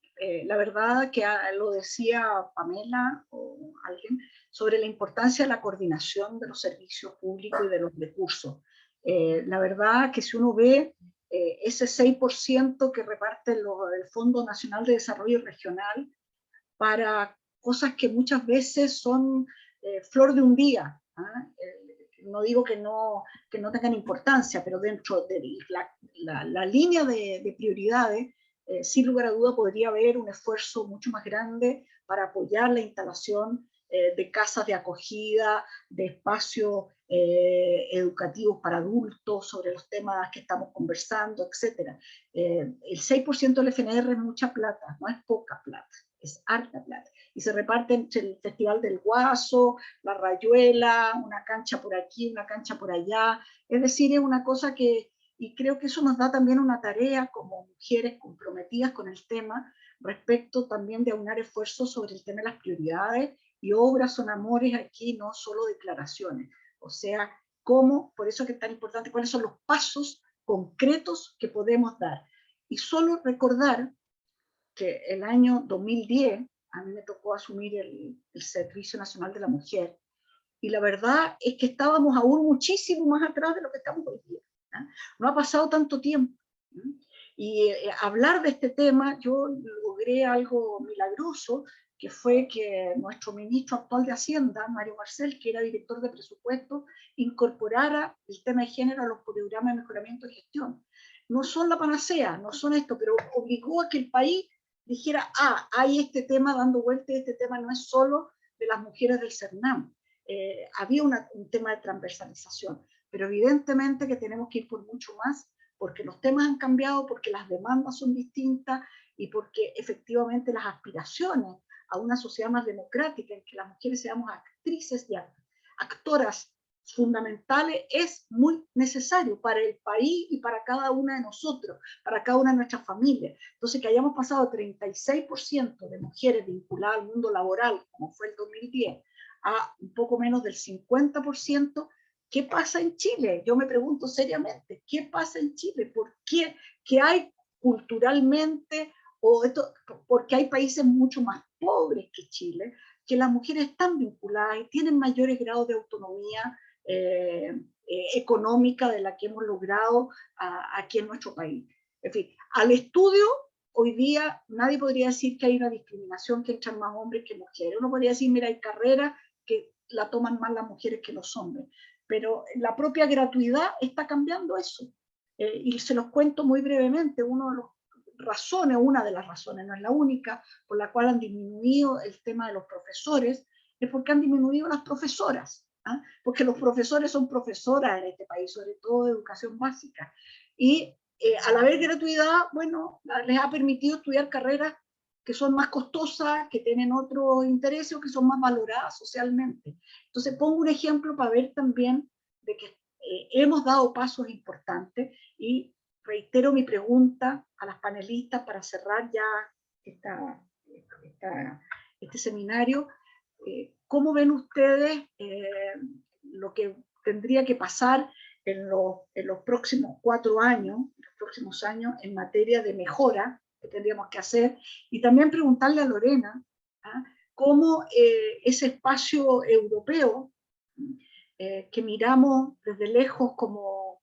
la verdad que lo decía Pamela o alguien, sobre la importancia de la coordinación de los servicios públicos y de los recursos. La verdad que si uno ve ese 6% que reparte el Fondo Nacional de Desarrollo Regional para cosas que muchas veces son flor de un día, no digo que no tengan importancia, pero dentro de la línea de prioridades, sin lugar a duda podría haber un esfuerzo mucho más grande para apoyar la instalación de casas de acogida, de espacios educativos para adultos, sobre los temas que estamos conversando, etc. El 6% del FNR es mucha plata, no es poca plata, es harta plata. Y se reparte entre el Festival del Guaso, la Rayuela, una cancha por aquí, una cancha por allá. Es decir, es una cosa que, y creo que eso nos da también una tarea como mujeres comprometidas con el tema, respecto también de aunar esfuerzos sobre el tema de las prioridades, y obras son amores aquí, no solo declaraciones. O sea, cómo, por eso es que es tan importante, cuáles son los pasos concretos que podemos dar. Y solo recordar que el año 2010, a mí me tocó asumir el Servicio Nacional de la Mujer, y la verdad es que estábamos aún muchísimo más atrás de lo que estamos hoy día. No ha pasado tanto tiempo. Y hablar de este tema, yo logré algo milagroso, que fue que nuestro ministro actual de Hacienda, Mario Marcel, que era director de presupuesto, incorporara el tema de género a los programas de mejoramiento de gestión. No son la panacea, no son esto, pero obligó a que el país dijera, hay este tema dando vuelta, y este tema no es solo de las mujeres del CERNAM. Había un tema de transversalización, pero evidentemente que tenemos que ir por mucho más, porque los temas han cambiado, porque las demandas son distintas y porque efectivamente las aspiraciones a una sociedad más democrática en que las mujeres seamos actrices y actoras fundamentales es muy necesario para el país y para cada una de nosotros, para cada una de nuestras familias. Entonces, que hayamos pasado 36% de mujeres vinculadas al mundo laboral, como fue el 2010, a un poco menos del 50%, ¿qué pasa en Chile? Yo me pregunto seriamente, ¿qué pasa en Chile? ¿Por qué? ¿Qué hay culturalmente, porque hay países mucho más pobres que Chile, que las mujeres están vinculadas y tienen mayores grados de autonomía económica de la que hemos logrado aquí en nuestro país. En fin, al estudio, hoy día nadie podría decir que hay una discriminación, que entran más hombres que mujeres. Uno podría decir, mira, hay carreras que la toman más las mujeres que los hombres, pero la propia gratuidad está cambiando eso. Y se los cuento muy brevemente. Una de las razones, no es la única, por la cual han disminuido el tema de los profesores, es porque han disminuido las profesoras, ¿ah? Porque los profesores son profesoras en este país, sobre todo de educación básica, y al haber gratuidad, bueno, les ha permitido estudiar carreras que son más costosas, que tienen otro interés o que son más valoradas socialmente. Entonces pongo un ejemplo para ver también de que hemos dado pasos importantes, y reitero mi pregunta a las panelistas para cerrar ya este seminario. ¿Cómo ven ustedes lo que tendría que pasar en los próximos 4 años, los próximos años, en materia de mejora que tendríamos que hacer? Y también preguntarle a Lorena, ¿ah?, cómo ese espacio europeo que miramos desde lejos como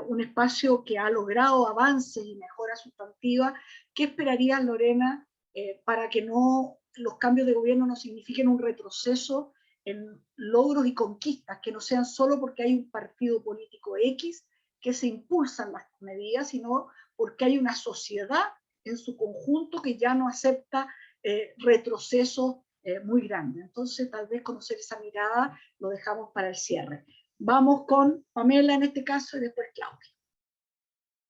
un espacio que ha logrado avances y mejoras sustantivas, ¿qué esperaría Lorena para que los cambios de gobierno no signifiquen un retroceso en logros y conquistas, que no sean solo porque hay un partido político X que se impulsan las medidas, sino porque hay una sociedad en su conjunto que ya no acepta retrocesos muy grandes? Entonces, tal vez conocer esa mirada lo dejamos para el cierre. Vamos con Pamela en este caso y después Claudia.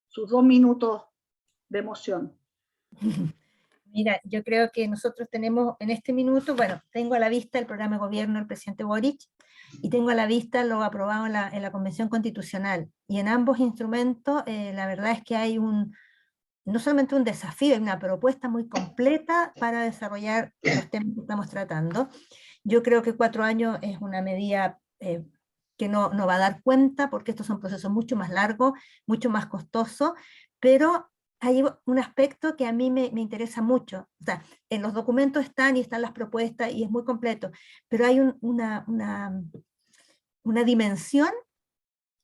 Sus 2 minutos de emoción. Mira, yo creo que nosotros tenemos en este minuto, bueno, tengo a la vista el programa de gobierno del presidente Boric y tengo a la vista lo aprobado en la Convención Constitucional. Y en ambos instrumentos, la verdad es que hay no solamente un desafío, hay una propuesta muy completa para desarrollar los temas que estamos tratando. Yo creo que 4 años es una medida que no va a dar cuenta, porque estos son procesos mucho más largos, mucho más costosos, pero hay un aspecto que a mí me interesa mucho. O sea, en los documentos están las propuestas y es muy completo, pero hay una dimensión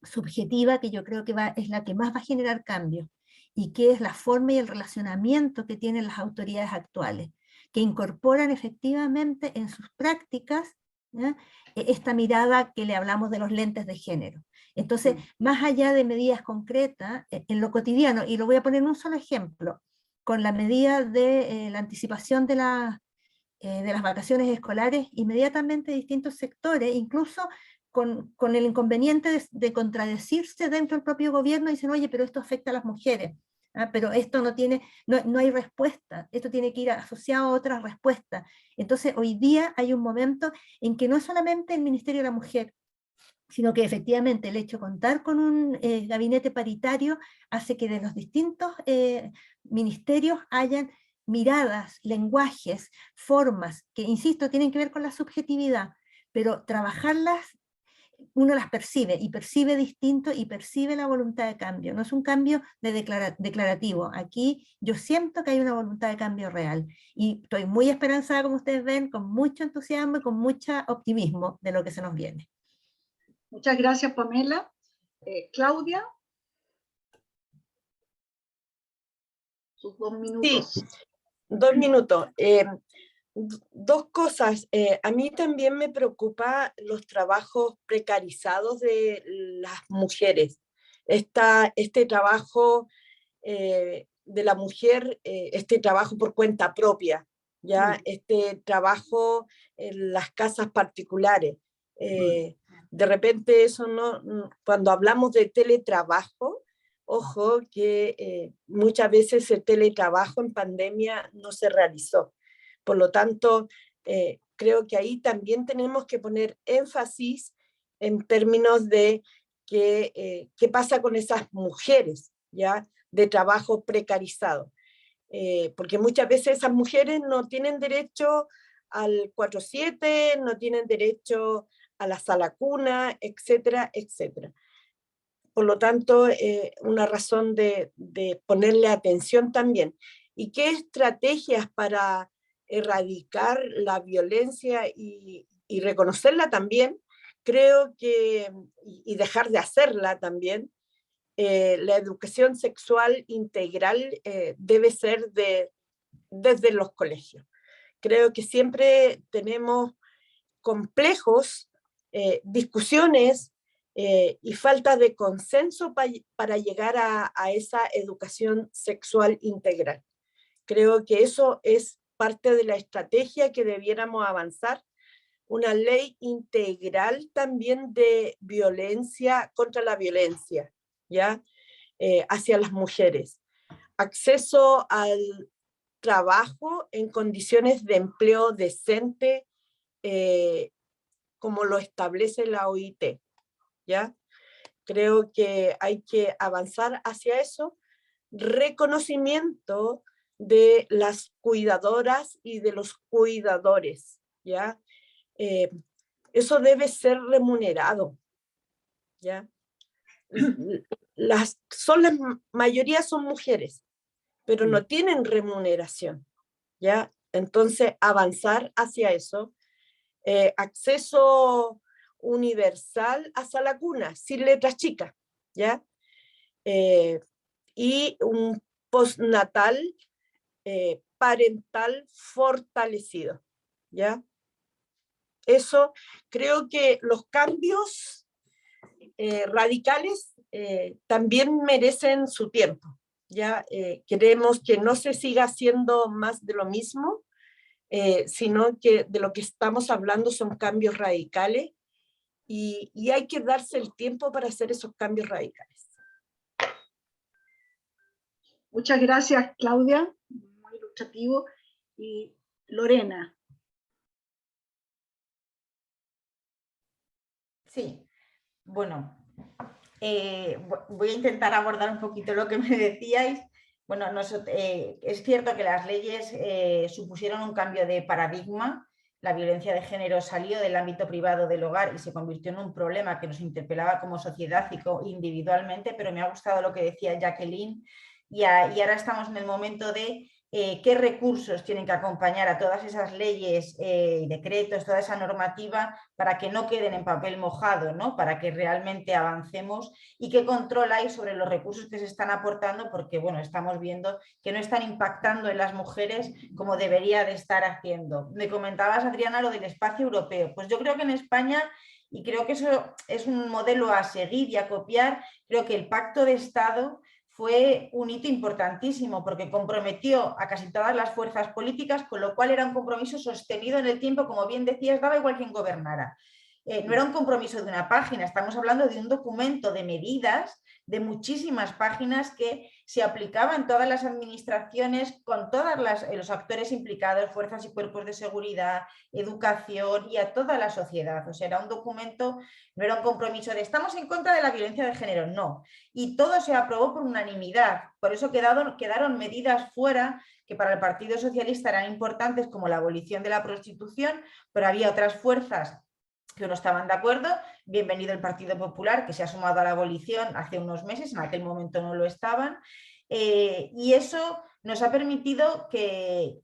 subjetiva que yo creo que es la que más va a generar cambios, y que es la forma y el relacionamiento que tienen las autoridades actuales, que incorporan efectivamente en sus prácticas, ¿ya?, esta mirada que le hablamos de los lentes de género. Entonces, más allá de medidas concretas, en lo cotidiano, y lo voy a poner en un solo ejemplo, con la medida de la anticipación de las vacaciones escolares, inmediatamente distintos sectores, incluso con el inconveniente de contradecirse dentro del propio gobierno, dicen, oye, pero esto afecta a las mujeres, pero esto no hay respuesta, esto tiene que ir asociado a otras respuestas. Entonces hoy día hay un momento en que no es solamente el Ministerio de la Mujer, sino que efectivamente el hecho de contar con un gabinete paritario hace que de los distintos ministerios hayan miradas, lenguajes, formas, que insisto, tienen que ver con la subjetividad, pero trabajarlas, uno las percibe, y percibe distinto, y percibe la voluntad de cambio. No es un cambio declarativo. Aquí yo siento que hay una voluntad de cambio real, y estoy muy esperanzada, como ustedes ven, con mucho entusiasmo y con mucho optimismo de lo que se nos viene. Muchas gracias, Pamela. Claudia. Sus 2 minutos. Sí, 2 minutos. 2 cosas. A mí también me preocupa los trabajos precarizados de las mujeres. Este trabajo de la mujer, este trabajo por cuenta propia, ¿ya? Este trabajo en las casas particulares. De repente eso cuando hablamos de teletrabajo, ojo que muchas veces el teletrabajo en pandemia no se realizó. Por lo tanto, creo que ahí también tenemos que poner énfasis en términos de qué pasa con esas mujeres, ¿ya?, de trabajo precarizado. Porque muchas veces esas mujeres no tienen derecho al 4/7, no tienen derecho a la sala cuna, etcétera, etcétera. por lo tanto, una razón de ponerle atención también. ¿Y qué estrategias para erradicar la violencia y reconocerla también? Creo que, y dejar de hacerla también, la educación sexual integral debe ser desde los colegios. Creo que siempre tenemos complejos, discusiones y falta de consenso para llegar a esa educación sexual integral. Creo que eso es parte de la estrategia que debiéramos avanzar. Una ley integral también de violencia contra la violencia, ¿ya? Hacia las mujeres. Acceso al trabajo en condiciones de empleo decente, como lo establece la OIT, ¿ya? Creo que hay que avanzar hacia eso. Reconocimiento de las cuidadoras y de los cuidadores, ¿ya? Eso debe ser remunerado, ¿ya? La mayoría son mujeres, pero no tienen remuneración, ¿ya? Entonces, avanzar hacia eso. Acceso universal hasta la cuna, sin letras chicas, ¿ya? Y un postnatal parental fortalecido, ¿ya? Eso, creo que los cambios radicales también merecen su tiempo, ¿ya? Queremos que no se siga haciendo más de lo mismo, sino que de lo que estamos hablando son cambios radicales y hay que darse el tiempo para hacer esos cambios radicales. Muchas gracias, Claudia, muy ilustrativo. Y Lorena. Sí, bueno, voy a intentar abordar un poquito lo que me decíais. Bueno, es cierto que las leyes supusieron un cambio de paradigma. La violencia de género salió del ámbito privado del hogar y se convirtió en un problema que nos interpelaba como sociedad y individualmente, pero me ha gustado lo que decía Jacqueline y ahora estamos en el momento de qué recursos tienen que acompañar a todas esas leyes y decretos, toda esa normativa para que no queden en papel mojado, ¿no? Para que realmente avancemos y qué control hay sobre los recursos que se están aportando, porque bueno, estamos viendo que no están impactando en las mujeres como debería de estar haciendo. Me comentabas, Adriana, lo del espacio europeo. Pues yo creo que en España, y creo que eso es un modelo a seguir y a copiar, creo que el Pacto de Estado fue un hito importantísimo porque comprometió a casi todas las fuerzas políticas, con lo cual era un compromiso sostenido en el tiempo, como bien decías, daba igual quien gobernara. No era un compromiso de una página, estamos hablando de un documento de medidas de muchísimas páginas que se aplicaba en todas las administraciones con todos los actores implicados, fuerzas y cuerpos de seguridad, educación y a toda la sociedad. O sea, era un documento, no era un compromiso de estamos en contra de la violencia de género, no. Y todo se aprobó por unanimidad. Por eso quedaron medidas fuera que para el Partido Socialista eran importantes, como la abolición de la prostitución, pero había otras fuerzas que no estaban de acuerdo. Bienvenido el Partido Popular, que se ha sumado a la abolición hace unos meses, en aquel momento no lo estaban, y eso nos ha permitido que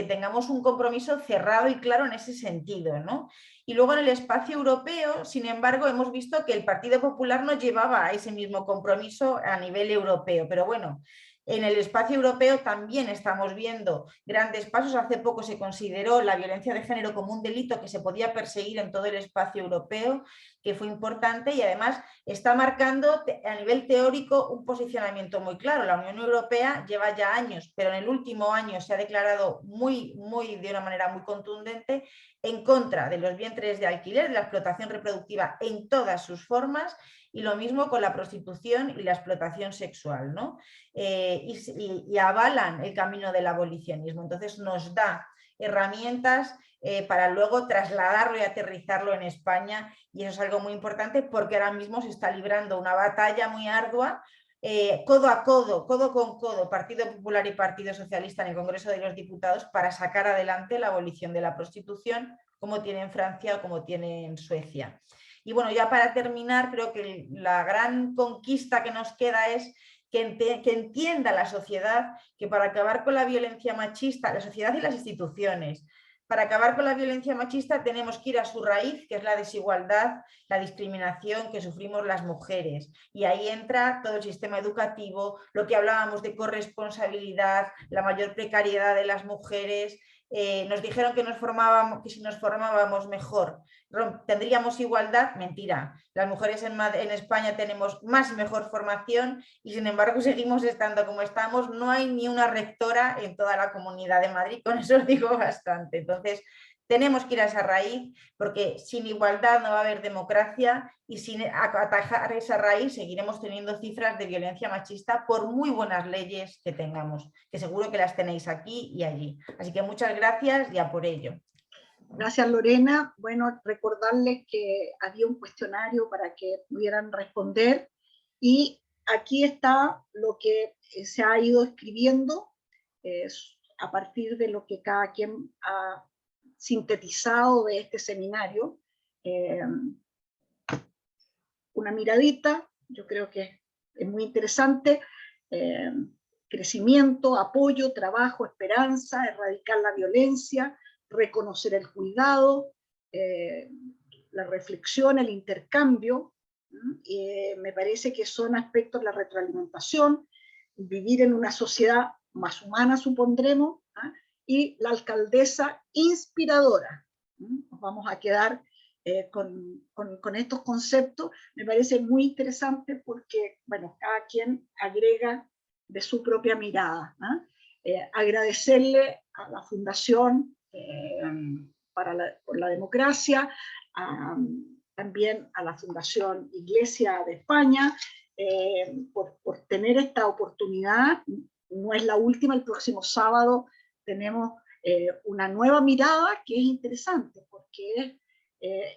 tengamos un compromiso cerrado y claro en ese sentido, ¿no? Y luego en el espacio europeo, sin embargo, hemos visto que el Partido Popular no llevaba ese mismo compromiso a nivel europeo, pero bueno, en el espacio europeo también estamos viendo grandes pasos. Hace poco se consideró la violencia de género como un delito que se podía perseguir en todo el espacio europeo, que fue importante y además está marcando a nivel teórico un posicionamiento muy claro. La Unión Europea lleva ya años, pero en el último año se ha declarado de una manera muy contundente en contra de los vientres de alquiler, de la explotación reproductiva en todas sus formas, y lo mismo con la prostitución y la explotación sexual, ¿no? Y avalan el camino del abolicionismo. Entonces nos da herramientas para luego trasladarlo y aterrizarlo en España, y eso es algo muy importante porque ahora mismo se está librando una batalla muy ardua, codo a codo, codo con codo, Partido Popular y Partido Socialista en el Congreso de los Diputados, para sacar adelante la abolición de la prostitución, como tiene en Francia o como tiene en Suecia. Y bueno, ya para terminar, creo que la gran conquista que nos queda es que entienda la sociedad que para acabar con la violencia machista, la sociedad y las instituciones, para acabar con la violencia machista tenemos que ir a su raíz, que es la desigualdad, la discriminación que sufrimos las mujeres. Y ahí entra todo el sistema educativo, lo que hablábamos de corresponsabilidad, la mayor precariedad de las mujeres. Nos dijeron que si nos formábamos mejor tendríamos igualdad. Mentira. Las mujeres en España tenemos más y mejor formación y sin embargo seguimos estando como estamos. No hay ni una rectora en toda la Comunidad de Madrid, con eso os digo bastante. Entonces tenemos que ir a esa raíz, porque sin igualdad no va a haber democracia y sin atajar esa raíz seguiremos teniendo cifras de violencia machista por muy buenas leyes que tengamos, que seguro que las tenéis aquí y allí. Así que muchas gracias y a por ello. Gracias, Lorena. Bueno, recordarles que había un cuestionario para que pudieran responder y aquí está lo que se ha ido escribiendo a partir de lo que cada quien ha sintetizado de este seminario. Una miradita, yo creo que es muy interesante. Crecimiento, apoyo, trabajo, esperanza, erradicar la violencia, reconocer el cuidado, la reflexión, el intercambio. Me parece que son aspectos, la retroalimentación, vivir en una sociedad más humana, supondremos, y la alcaldesa inspiradora. Nos vamos a quedar con estos conceptos. Me parece muy interesante porque, bueno, cada quien agrega de su propia mirada. Agradecerle a la Fundación por la Democracia, también a la Fundación Iglesia de España, por tener esta oportunidad. No es la última, el próximo sábado tenemos una nueva mirada que es interesante, porque es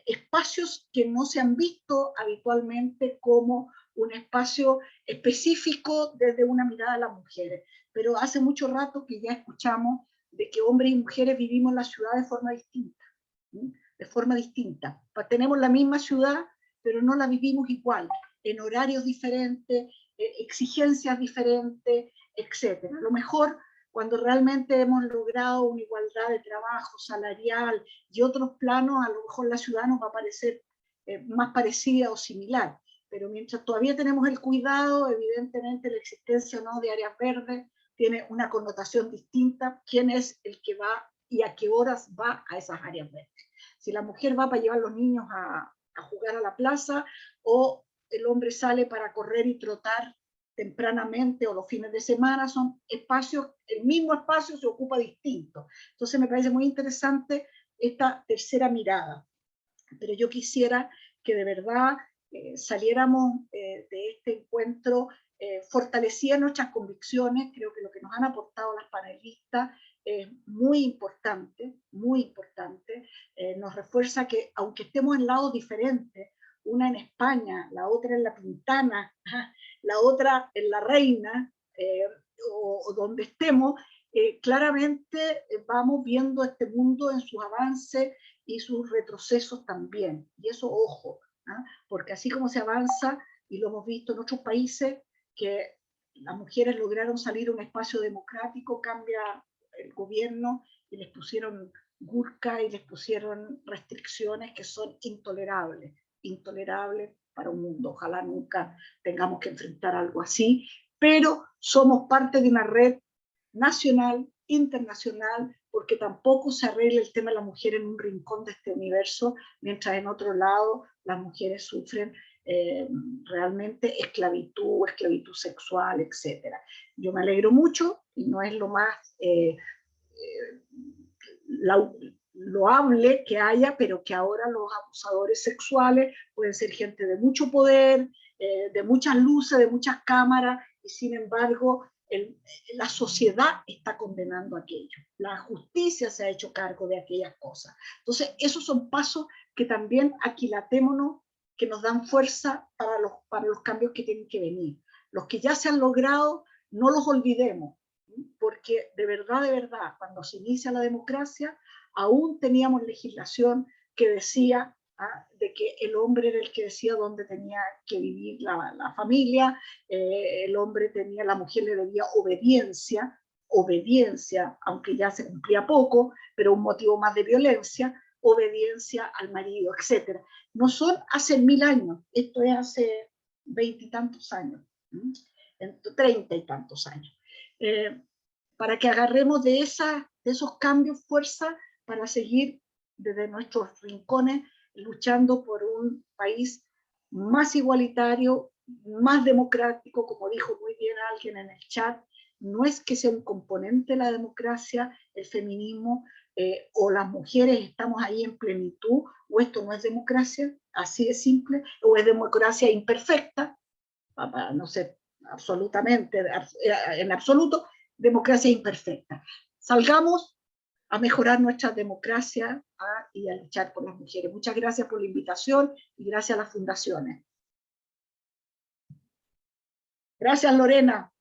espacios que no se han visto habitualmente como un espacio específico desde una mirada de las mujeres. Pero hace mucho rato que ya escuchamos de que hombres y mujeres vivimos la ciudad de forma distinta. ¿Sí? De forma distinta. Tenemos la misma ciudad, pero no la vivimos igual, en horarios diferentes, exigencias diferentes, etc. Lo mejor, cuando realmente hemos logrado una igualdad de trabajo, salarial y otros planos, a lo mejor la ciudad nos va a parecer más parecida o similar. Pero mientras todavía tenemos el cuidado, evidentemente la existencia no de áreas verdes tiene una connotación distinta. ¿Quién es el que va y a qué horas va a esas áreas verdes? Si la mujer va para llevar a los niños a jugar a la plaza, o el hombre sale para correr y trotar tempranamente o los fines de semana, son espacios, el mismo espacio se ocupa distinto. Entonces me parece muy interesante esta tercera mirada. Pero yo quisiera que de verdad saliéramos de este encuentro fortaleciendo nuestras convicciones. Creo que lo que nos han aportado las panelistas es muy importante, muy importante. Nos refuerza que aunque estemos en lados diferentes, una en España, la otra en La Pintana, la otra en La Reina, o donde estemos, claramente vamos viendo este mundo en sus avances y sus retrocesos también. Y eso, ojo, porque así como se avanza, y lo hemos visto en otros países, que las mujeres lograron salir a un espacio democrático, cambia el gobierno y les pusieron burka y les pusieron restricciones que son intolerables para un mundo. Ojalá nunca tengamos que enfrentar algo así, pero somos parte de una red nacional, internacional, porque tampoco se arregla el tema de la mujer en un rincón de este universo, mientras en otro lado las mujeres sufren realmente esclavitud sexual, etc. Yo me alegro mucho, y no es lo más loable que haya, pero que ahora los abusadores sexuales pueden ser gente de mucho poder, de muchas luces, de muchas cámaras, y sin embargo la sociedad está condenando aquello. La justicia se ha hecho cargo de aquellas cosas. Entonces, esos son pasos que también aquilatémonos, que nos dan fuerza para los cambios que tienen que venir. Los que ya se han logrado, no los olvidemos, porque de verdad, cuando se inicia la democracia, aún teníamos legislación que decía de que el hombre era el que decía dónde tenía que vivir la familia, el hombre tenía, la mujer le debía obediencia, aunque ya se cumplía poco, pero un motivo más de violencia, obediencia al marido, etc. No son hace 1000 años, esto es hace 20 y tantos años, 30 y tantos años. Para que agarremos de esos cambios fuerza para seguir desde nuestros rincones luchando por un país más igualitario, más democrático, como dijo muy bien alguien en el chat. No es que sea un componente de la democracia, el feminismo, o las mujeres estamos ahí en plenitud, o esto no es democracia, así de simple, o es democracia imperfecta, no sé, absolutamente, en absoluto, democracia imperfecta. Salgamos a mejorar nuestra democracia y a luchar por las mujeres. Muchas gracias por la invitación y gracias a las fundaciones. Gracias, Lorena.